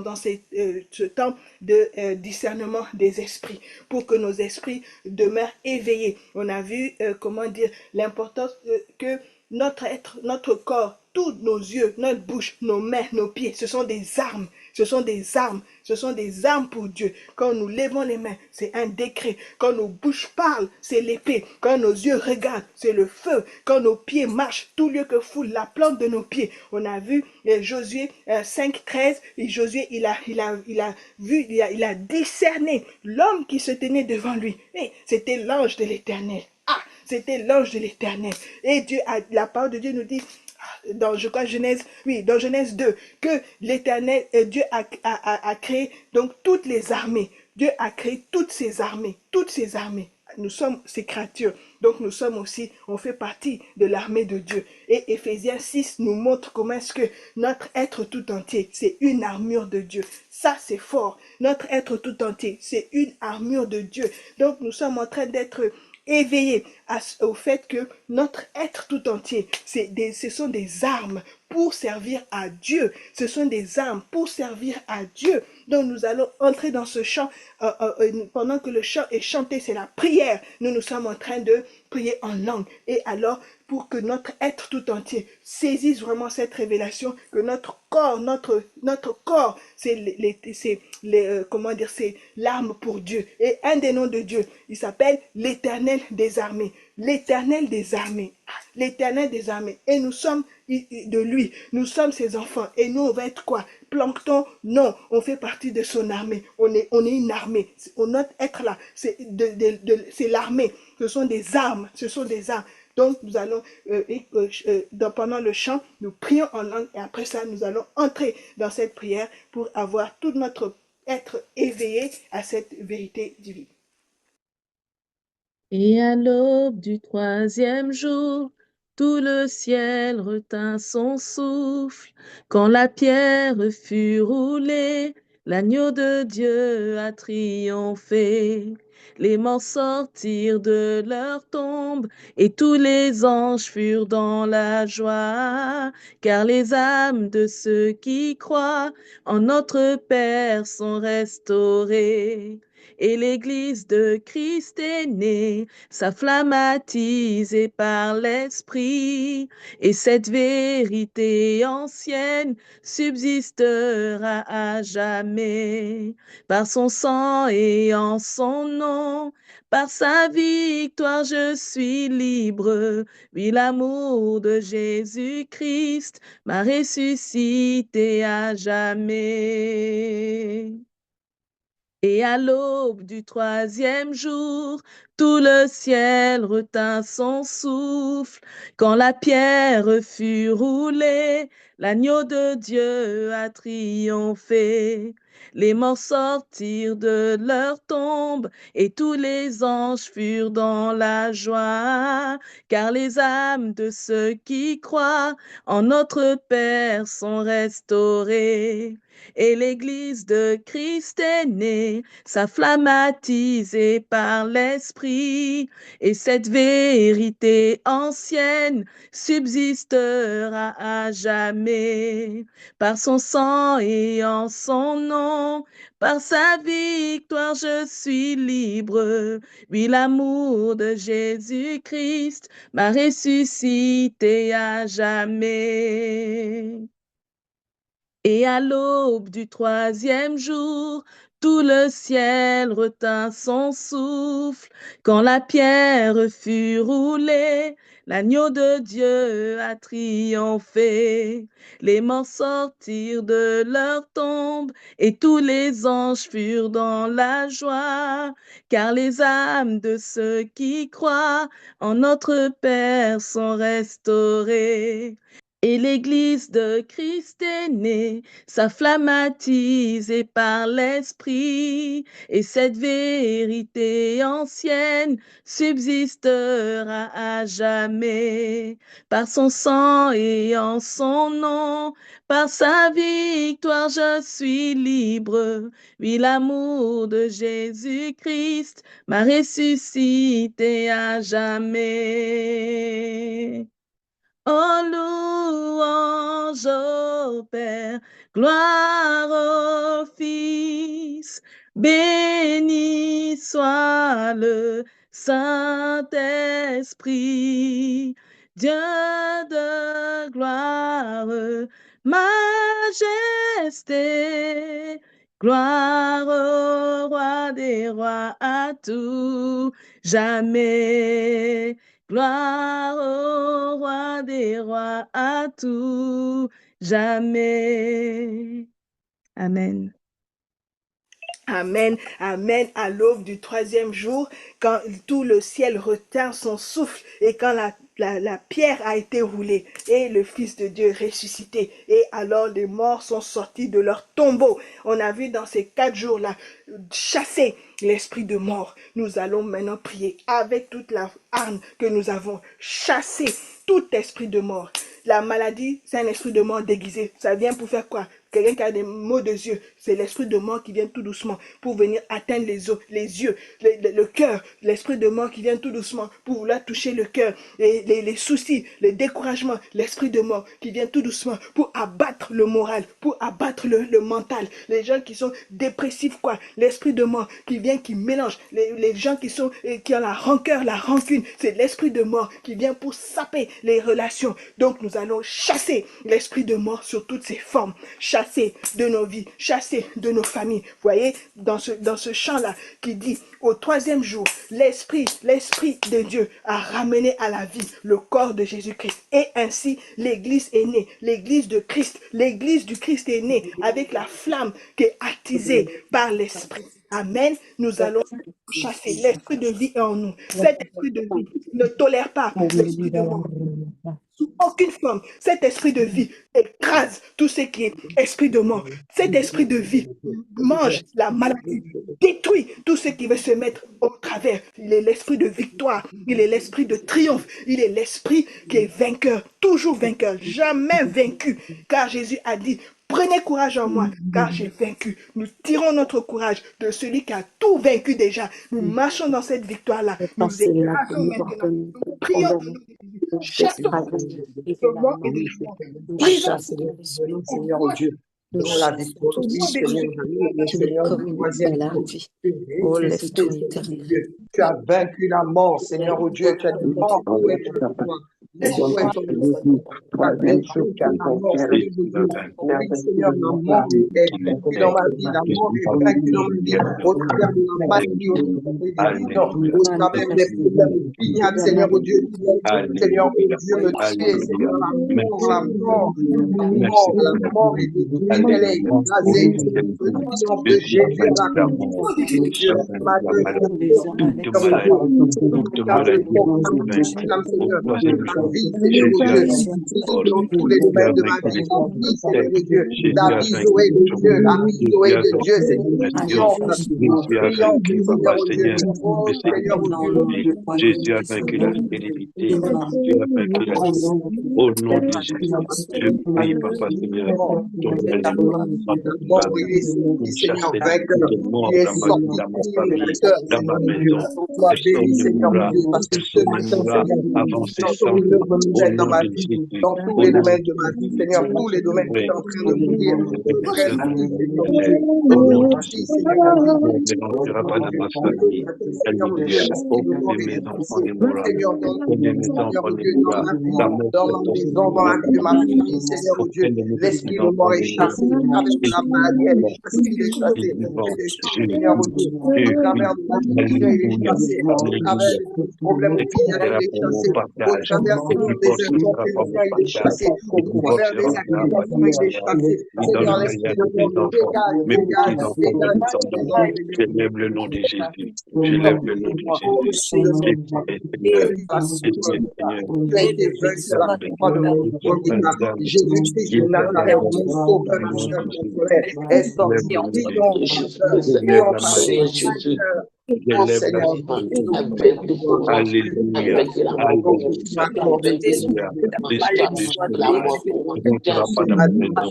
dans ce temps de discernement des esprits, pour que nos esprits demeurent éveillés. On a vu, comment dire, l'importance que notre être, notre corps, tous nos yeux, notre bouche, nos mains, nos pieds, ce sont des armes. Ce sont des armes. Ce sont des armes pour Dieu. Quand nous levons les mains, c'est un décret. Quand nos bouches parlent, c'est l'épée. Quand nos yeux regardent, c'est le feu. Quand nos pieds marchent, tout lieu que foule la plante de nos pieds. On a vu Josué 5:13. Et Josué, il a discerné l'homme qui se tenait devant lui. Et c'était l'ange de l'Éternel. Ah, c'était l'ange de l'Éternel. Et la parole de Dieu nous dit, dans Genèse 2, que l'Éternel, Dieu a créé donc toutes les armées. Dieu a créé toutes ces armées. Nous sommes ces créatures. Donc nous sommes aussi, on fait partie de l'armée de Dieu. Et Éphésiens 6 nous montre comment est-ce que notre être tout entier, c'est une armure de Dieu. Ça, c'est fort. Notre être tout entier, c'est une armure de Dieu. Donc nous sommes en train d'être éveillés au fait que notre être tout entier, ce sont des armes pour servir à Dieu. Ce sont des armes pour servir à Dieu. Donc nous allons entrer dans ce chant. Pendant que le chant est chanté, c'est la prière. Nous sommes en train de prier en langue. Et alors, pour que notre être tout entier saisisse vraiment cette révélation, que notre corps, c'est comment dire, c'est l'arme pour Dieu. Et un des noms de Dieu, il s'appelle l'Éternel des armées. L'Éternel des armées. L'Éternel des armées. Et nous sommes de lui. Nous sommes ses enfants. Et nous, on va être quoi? Plancton? Non. On fait partie de son armée. On est une armée. Notre être là, c'est l'armée. Ce sont des armes. Ce sont des armes. Donc, nous allons, pendant le chant, nous prions en langue et après ça, nous allons entrer dans cette prière pour avoir tout notre être éveillé à cette vérité divine. Et à l'aube du 3e jour, tout le ciel retint son souffle. Quand la pierre fut roulée, l'agneau de Dieu a triomphé. Les morts sortirent de leur tombe et tous les anges furent dans la joie, car les âmes de ceux qui croient en notre Père sont restaurées. Et l'Église de Christ est née, sa flamme attisée par l'Esprit, et cette vérité ancienne subsistera à jamais. Par son sang et en son nom, par sa victoire je suis libre. Oui, l'amour de Jésus-Christ m'a ressuscité à jamais. Et à l'aube du 3e jour, tout le ciel retint son souffle. Quand la pierre fut roulée, l'agneau de Dieu a triomphé. Les morts sortirent de leur tombe et tous les anges furent dans la joie, car les âmes de ceux qui croient en notre Père sont restaurées. Et l'Église de Christ est née, sa flamme attisée par l'Esprit, et cette vérité ancienne subsistera à jamais. Par son sang et en son nom, par sa victoire je suis libre. Oui, l'amour de Jésus-Christ m'a ressuscité à jamais. Et à l'aube du 3e jour, tout le ciel retint son souffle. Quand la pierre fut roulée, l'agneau de Dieu a triomphé. Les morts sortirent de leur tombe et tous les anges furent dans la joie, car les âmes de ceux qui croient en notre Père sont restaurées. Et l'Église de Christ est née, sa flamme attisée par l'Esprit, et cette vérité ancienne subsistera à jamais. Par son sang et en son nom, par sa victoire je suis libre. Oui, l'amour de Jésus-Christ m'a ressuscité à jamais. Oh, louange au Père, gloire au Fils, béni soit le Saint-Esprit, Dieu de gloire, majesté, gloire au roi des rois à tout jamais. Gloire au roi des rois à tout jamais. Amen. Amen, amen. À l'aube du 3e jour, quand tout le ciel retint son souffle et quand la pierre a été roulée et le Fils de Dieu ressuscité. Et alors les morts sont sortis de leur tombeau. On a vu dans ces 4 jours-là chasser l'esprit de mort. Nous allons maintenant prier avec toute la arme que nous avons, chasser tout esprit de mort. La maladie, c'est un esprit de mort déguisé. Ça vient pour faire quoi? Quelqu'un qui a des maux de yeux, c'est l'esprit de mort qui vient tout doucement pour venir atteindre les yeux, le cœur, l'esprit de mort qui vient tout doucement pour vouloir toucher le cœur, les soucis, le découragement, l'esprit de mort qui vient tout doucement pour abattre le moral, pour abattre le mental, les gens qui sont dépressifs, quoi, l'esprit de mort qui vient, qui mélange, les gens qui ont la rancœur, la rancune, c'est l'esprit de mort qui vient pour saper les relations. Donc nous allons chasser l'esprit de mort sur toutes ses formes, chasser de nos vies, chasser de nos familles. Vous voyez, dans ce chant-là, qui dit, au 3e jour, l'Esprit de Dieu a ramené à la vie le corps de Jésus-Christ. Et ainsi, l'Église est née, l'Église de Christ, l'Église du Christ est née avec la flamme qui est attisée par l'Esprit. Amen. Nous allons chasser l'esprit de vie en nous. Cet esprit de vie ne tolère pas l'esprit de mort. Sous aucune forme, cet esprit de vie écrase tout ce qui est esprit de mort. Cet esprit de vie mange la maladie, détruit tout ce qui veut se mettre au travers. Il est l'esprit de victoire, il est l'esprit de triomphe, il est l'esprit qui est vainqueur, toujours vainqueur, jamais vaincu. Car Jésus a dit, prenez courage en moi, car j'ai vaincu. Nous tirons notre courage de celui qui a tout vaincu déjà. Nous marchons dans cette victoire-là. Nous écrasons maintenant. Nous prions. Chassons le mort et des gens. Brisons. Seigneur Dieu. Nous la victoire du Seigneur, oh l'Esprit éternel. Tu as vaincu la mort, Seigneur Dieu. Tu as dit mort pour être toi. Seigneur, la mort est vaincue dans ma vie, la mort est vaincue dans ma vie, au travers de la maladie, au travers des problèmes pignables, Seigneur Dieu, Seigneur Dieu, me tuer, Seigneur, la mort est détruite, elle est écrasée, le triomphe de Jésus, la mort de Dieu, vie, Seigneur Dieu, dans tous les domaines de ma vie, en vie, Seigneur Dieu, la vie Zoé de Dieu, la vie Zoé de Dieu, Seigneur, Jésus a vaincu la stérilité, Jésus a vaincu la au nom de Jésus, je prie, Papa Seigneur, ton chasser les morts dans ma famille, dans ma maison, avancer sans dans ma vie, dans tous les domaines de ma vie, Seigneur, tous les domaines qui sont en train de mourir. Au nom de Jésus, elle ne rentrera pas dans ma famille. Elle me dira, oh, mes enfants des mourants, mes enfants des mourants, dans ma maison, dans la vie de ma famille, Seigneur Dieu, l'esprit de mort est chassé, avec la maladie, elle est chassée, Seigneur Dieu, au travers de la vie, elle est chassée, au travers des problèmes de vie, elle est chassée, au travers des incompréhensions, elle est chassée, au travers des accusations, elle est chassée, Seigneur, l'esprit de mort, dégage, je lève le nom de Jésus, je lève le nom de Jésus, foi de mon handicap. Jésus-Christ de Nazareth, mon sauveur, mon consoleur, est sorti en prison, et en Alléluia. Oh Seigneur, Alléluia. Alléluia. L'esprit de Seigneur ne montera pas dans ma maison.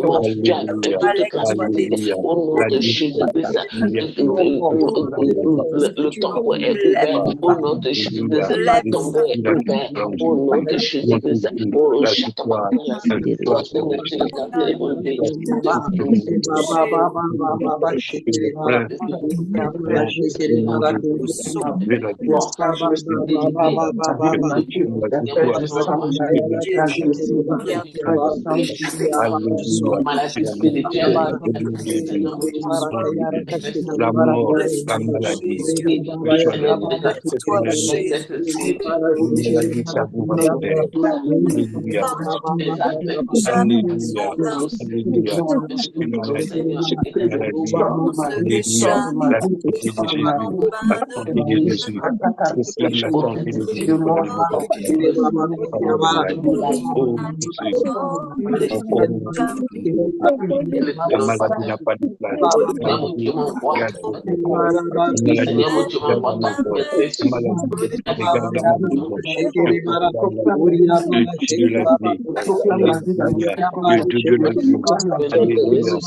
Oh, Alléluia. Alléluia. La grâce, Le tombeau est ouvert. Au nom de Jésus, le tombeau est ouvert. Au nom de Jésus, la victoire, la victoire sur les la mort, la maladie, Alléluia. Alléluia. Alléluia. Alléluia. La santé de Jésus. La santé de Jésus. Proclame la santé de Jésus comme le mot oh Jésus. La maladie n'a pas de place. La maladie regarde la maladie regarde dans mon corps. La maladie regarde dans ma maison. Le Dieu de la vie. Alléluia. Le Dieu de la vie. Alléluia.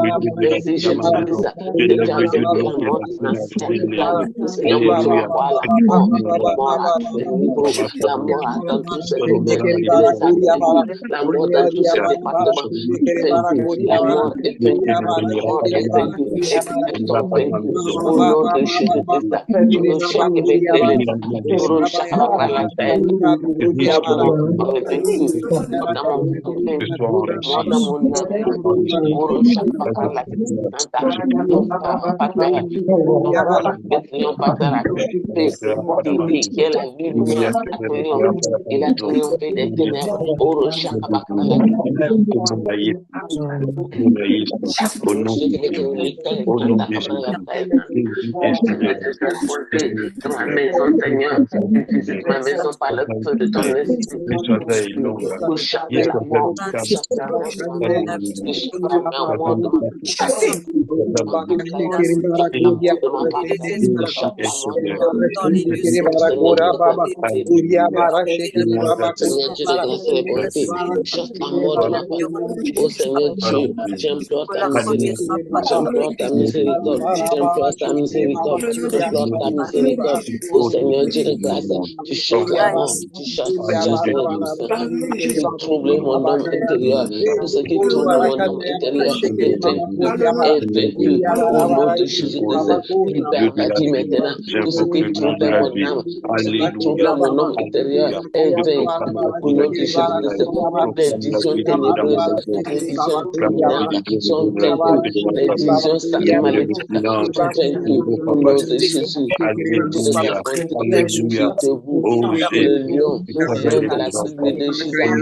Le Dieu de la vie dans ma maison. Je lève le Dieu de la vie nationale. Alléluia. La mort attend tous ces la mort dans tous ces départements. La mort est vaincue. La mort est vaincue. Au nom de Jésus-Christ, nos chèques est vaincus. Pour chaque fois la terre, on est vaincu. Dans mon âme, pour chaque fois la terre, qui est la vie, il a triomphé des ténèbres. Pour chaque fois la au nom de Jésus. Dans ma maison, Seigneur, visite ma maison par le feu de ton esprit. Pour chasser la mort, oh Seigneur Dieu, j'implore ta miséricorde, j'implore ta miséricorde, j'implore ta miséricorde, j'implore ta miséricorde. Oh Seigneur Dieu de grâce, tu chasses la mort, tu chasses tout ce qui trouble mon homme intérieur, tout ce qui trouble mon homme intérieur est vaincu. Au nom de Jésus-Christ, libère ma vie maintenant, tout ce qui trouble mon âme, tout ce qui trouble mon homme intérieur est vaincu. Au nom de Jésus-Christ, les visions ténébreuses, les visions dominantes sont vaincues, les visions maléfiques sont vaincues. Au nom de Jésus, Alléluia. Alléluia. Oh, le lion de la tribu de Juda,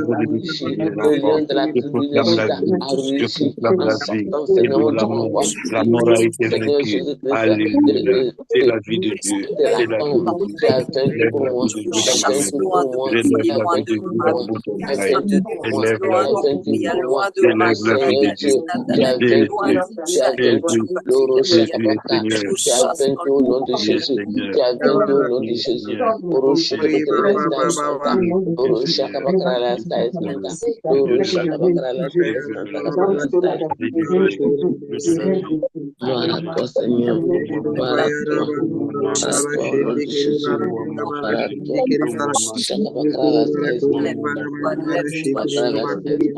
le lion de la tribu de Juda a réussi en sortant, Seigneur, tu m'envoies. La mort a été vaincue. Alléluia. C'est la vie de Dieu. C'est la vie de Dieu. Tu as vaincu pour moi. Tu as vaincu pour moi. Tu as vaincu pour moi. Tu as vaincu pour moi. Tu as vaincu pour moi. Seigneur Dieu, tu as vaincu. Tu as vaincu. L'oro Shakabaka. Tu as vaincu au nom de Jésus. Tu as vaincu au nom de Jésus. Oro Shakabaka la Santa. Oro Shakabaka la Santa. Oro Shakabaka la Santa. Gloire à toi, Seigneur. Gloire à toi. Gloire à toi, au nom de Jésus. Gloire à toi. Shakabaka la Santa. Seigneur,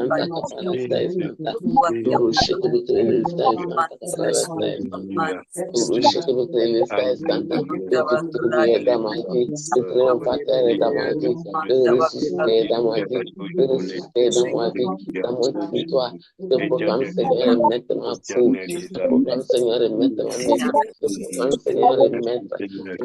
mettre devant mes yeux. Seigneur, et mettre,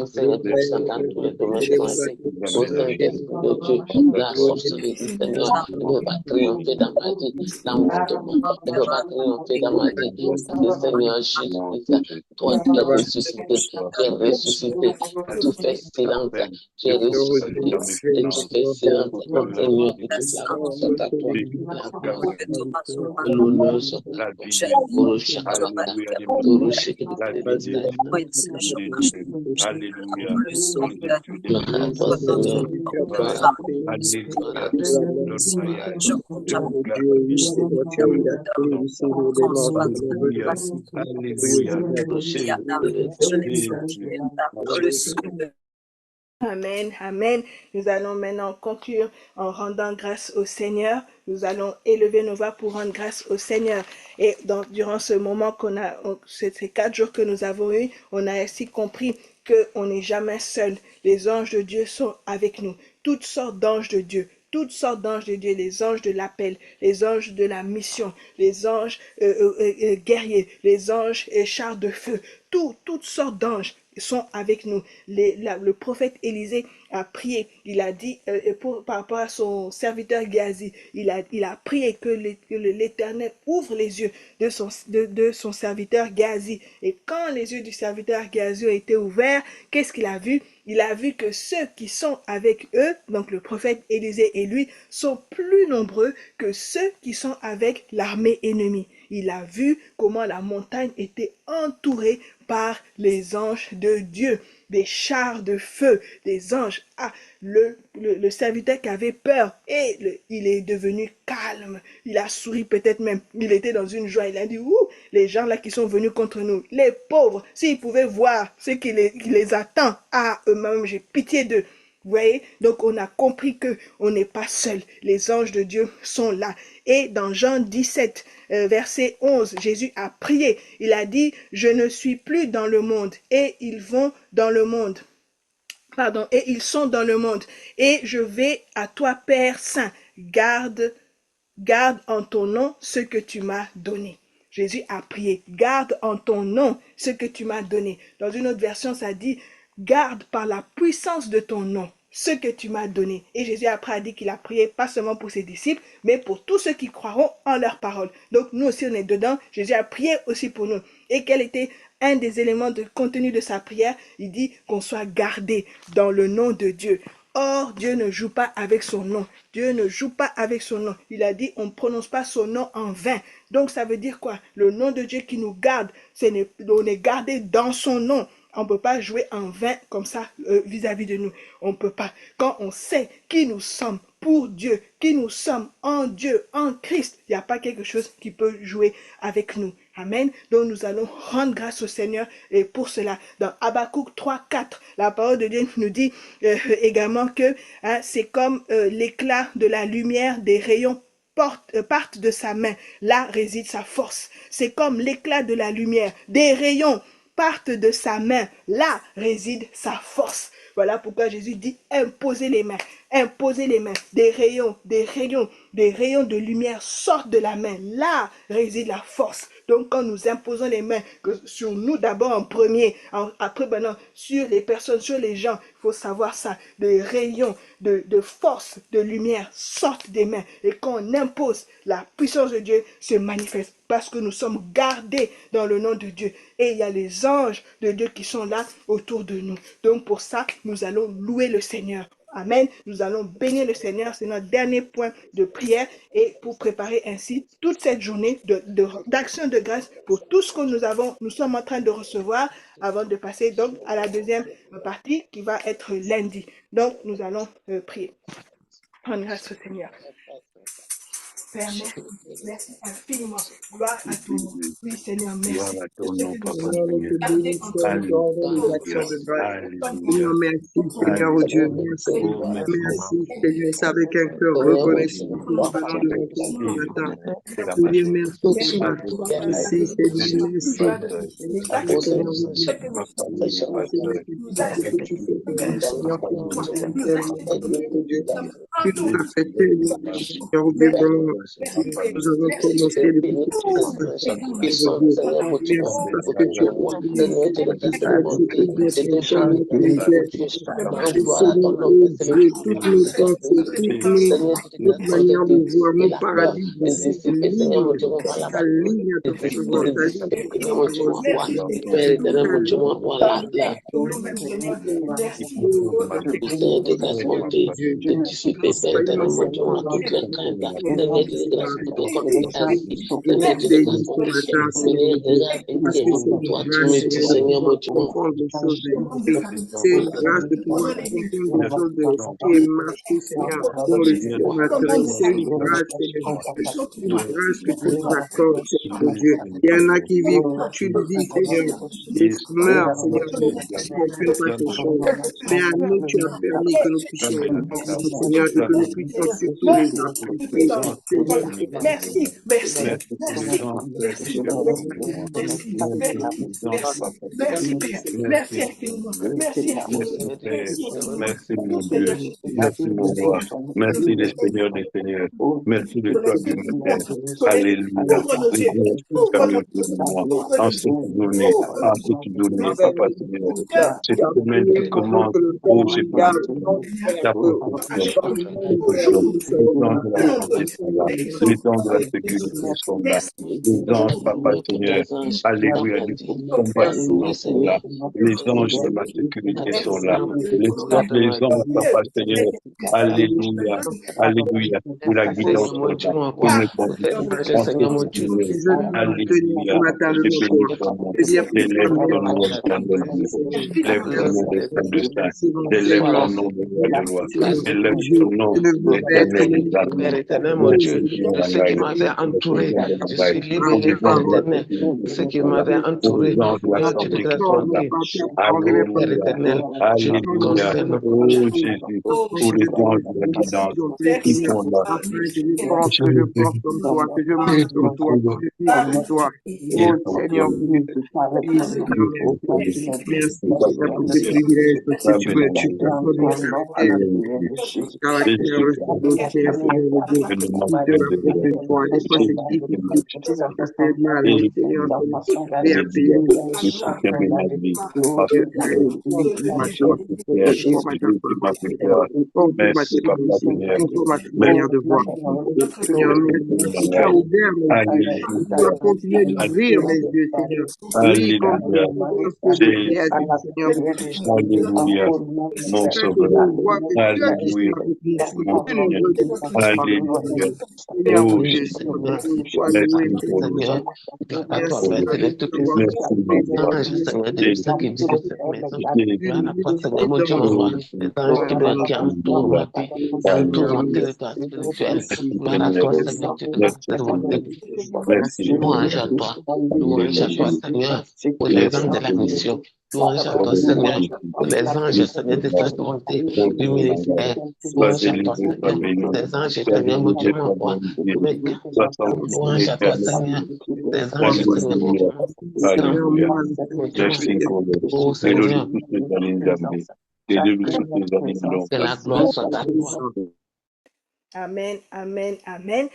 Seigneur, tout ça dans tous les domaines de ma vie. Au Saint-Esprit de Dieu, la sorcellerie, Seigneur, ne peut pas triompher dans ma vie. L'envoûtement ne peut pas triompher dans ma vie. Parce que Seigneur Jésus-Christ, toi, tu es ressuscité. Tu es ressuscité. Tout fait silence. Tu es ressuscité. Et tout fait silence. Oh Seigneur, et toute la gloire soit à toi. La gloire, l'honneur soit à Amen, amen. Nous allons maintenant conclure en rendant grâce au Seigneur. Nous allons élever nos voix pour rendre grâce au Seigneur. Et durant ce moment ces 4 jours que nous avons eus, on a ainsi compris qu'on n'est jamais seul. Les anges de Dieu sont avec nous. Toutes sortes d'anges de Dieu. Toutes sortes d'anges de Dieu, les anges de l'appel, les anges de la mission, les anges guerriers, les anges chars de feu, toutes sortes d'anges sont avec nous. Le prophète Élisée a prié, il a dit par rapport à son serviteur Géasi, il a prié que l'Éternel ouvre les yeux de son serviteur Géasi. Et quand les yeux du serviteur Géasi ont été ouverts, qu'est-ce qu'il a vu? Il a vu que ceux qui sont avec eux, donc le prophète Élisée et lui, sont plus nombreux que ceux qui sont avec l'armée ennemie. Il a vu comment la montagne était entourée par les anges de Dieu, des chars de feu, des anges. Ah, le serviteur qui avait peur, et il est devenu calme. Il a souri peut-être même. Il était dans une joie. Il a dit, ouh, les gens là qui sont venus contre nous, les pauvres, s'ils pouvaient voir ce qui les attend, ah, eux-mêmes, j'ai pitié d'eux. Vous voyez, donc on a compris que on n'est pas seul. Les anges de Dieu sont là. Et dans Jean 17, verset 11, Jésus a prié. Il a dit, je ne suis plus dans le monde et ils vont dans le monde. Pardon, et ils sont dans le monde. Et je vais à toi, Père Saint. Garde en ton nom ce que tu m'as donné. Jésus a prié, garde en ton nom ce que tu m'as donné. Dans une autre version, ça dit, garde par la puissance de ton nom ce que tu m'as donné. Et Jésus après a dit qu'il a prié pas seulement pour ses disciples, mais pour tous ceux qui croiront en leur parole. Donc nous aussi on est dedans. Jésus a prié aussi pour nous. Et quel était un des éléments de contenu de sa prière? Il dit qu'on soit gardé dans le nom de Dieu. Or, Dieu ne joue pas avec son nom. Dieu ne joue pas avec son nom. Il a dit, on ne prononce pas son nom en vain. Donc, ça veut dire quoi? Le nom de Dieu qui nous garde, on est gardé dans son nom. On ne peut pas jouer en vain comme ça vis-à-vis de nous. On ne peut pas. Quand on sait qui nous sommes pour Dieu, qui nous sommes en Dieu, en Christ, il n'y a pas quelque chose qui peut jouer avec nous. Amen. Donc nous allons rendre grâce au Seigneur et pour cela. Dans Habakkuk 3:4, la parole de Dieu nous dit également que c'est comme l'éclat de la lumière des rayons partent de sa main. Là réside sa force. C'est comme l'éclat de la lumière des rayons partent de sa main. Là réside sa force. Voilà pourquoi Jésus dit imposez les mains. Imposez les mains. Des rayons de lumière sortent de la main. Là réside la force. Donc quand nous imposons les mains sur nous d'abord en premier, après maintenant sur les personnes, sur les gens, il faut savoir ça. Des rayons de force, de lumière sortent des mains. Et quand on impose, la puissance de Dieu se manifeste parce que nous sommes gardés dans le nom de Dieu. Et il y a les anges de Dieu qui sont là autour de nous. Donc pour ça, nous allons louer le Seigneur. Amen. Nous allons bénir le Seigneur. C'est notre dernier point de prière. Et pour préparer ainsi toute cette journée d'action de grâce pour tout ce que nous sommes en train de recevoir avant de passer donc à la deuxième partie qui va être lundi. Donc, nous allons prier. Rendre grâce au Seigneur. Père, merci infiniment. Gloire à ton nom. Oui, Seigneur, merci. Gloire à ton nom, Papa. Merci, Seigneur Dieu. Merci, Seigneur. C'est avec un cœur reconnaissant que nous venons devant toi ce matin. Seigneur, merci, Papa. Merci, Seigneur. Merci. tu nous as fait tellement, Seigneur Dieu, pendant nous avons commencé le petit Seigneur Dieu. Merci parce que tu as continué à secourir ton peuple, s'il vous plaît. Et Seigneur, oh Dieu, toutes nos pensées, toute manière de voir mon paradis, s'aligne à ta faveur, s'aligne à ta parole, de dissiper, Père éternel, mon Dieu, toute la crainte, Seigneur, Dieu de grâce, pour que comme tu as dit, Seigneur, Dieu de grâce, pour que toi, tu me dis, Seigneur, mon Dieu, c'est une grâce de pouvoir comprendre des choses de l'esprit et marcher, Seigneur, dans le surnaturel. C'est une grâce, Seigneur, une grâce que tu nous accordes, Seigneur Dieu. Il y en a qui vivent, tu le dis, Seigneur, et meurent, Seigneur, ne comprennent pas ces choses. Mais à nous, tu as permis que nous puissions comprendre, Seigneur, et que nous puissions surtout les appliquer. Merci, merci. Merci infiniment. Merci infiniment. Merci mon Dieu. Merci mon roi. Merci les seigneurs des seigneurs. Merci de toi du matin. Alléluia. Les anges qui sont autour de moi. En cette journée, Papa Seigneur. Cette semaine qui commence, oh, c'est pour ta protection. Les anges de la santé sont là. Les anges de la sécurité sont là. Les anges, Papa Seigneur. Alléluia. Du combat sont là. Les anges de la sécurité sont là. Les anges, Papa Seigneur. Alléluia. Alléluia. Pour la guidance, pour le conduire. Seigneur, mon Dieu. Alléluia. Élève ton nom au scandale de Dieu. Élève ton nom au scandale de ça. Élève ton nom de roi de roi. Élève ton nom l'éternel des armes. Père éternel, mon Dieu, de ce qui m'avait entouré, je suis libéré, Père éternel, de ce qui m'avait entouré, mon Dieu de grâce, Père éternel, je concerne. Oh Jésus, pour les anges de la guidance qui sont là. Que je pense comme toi, que je marche comme toi, que je vis comme toi. Oh Seigneur, merci pour ce privilège, parce que tu transformes mon caractère, le Seigneur Dieu, de la prochaine fois. Des fois, c'est difficile, ça fait mal, Seigneur, et à payer. Manière de voir. Seigneur, merci, tu as ouvert mes yeux. Tu vas continuer d'ouvrir mes yeux, Seigneur. Oui, comme Seigneur. Alléluia, mon sauveur. Alléluia. Alléluia. Oh, Jésus. Louange à toi, Seigneur, pour les anges de la mission. Louange à toi, Seigneur, pour les anges, Seigneur, de ta volonté, du ministère. Louange à toi, Seigneur, les anges, Seigneur, mon Dieu, mon roi. Louange à toi, Seigneur, les anges, Seigneur. Oh, Seigneur, que la gloire soit à toi. Amen, amen, amen.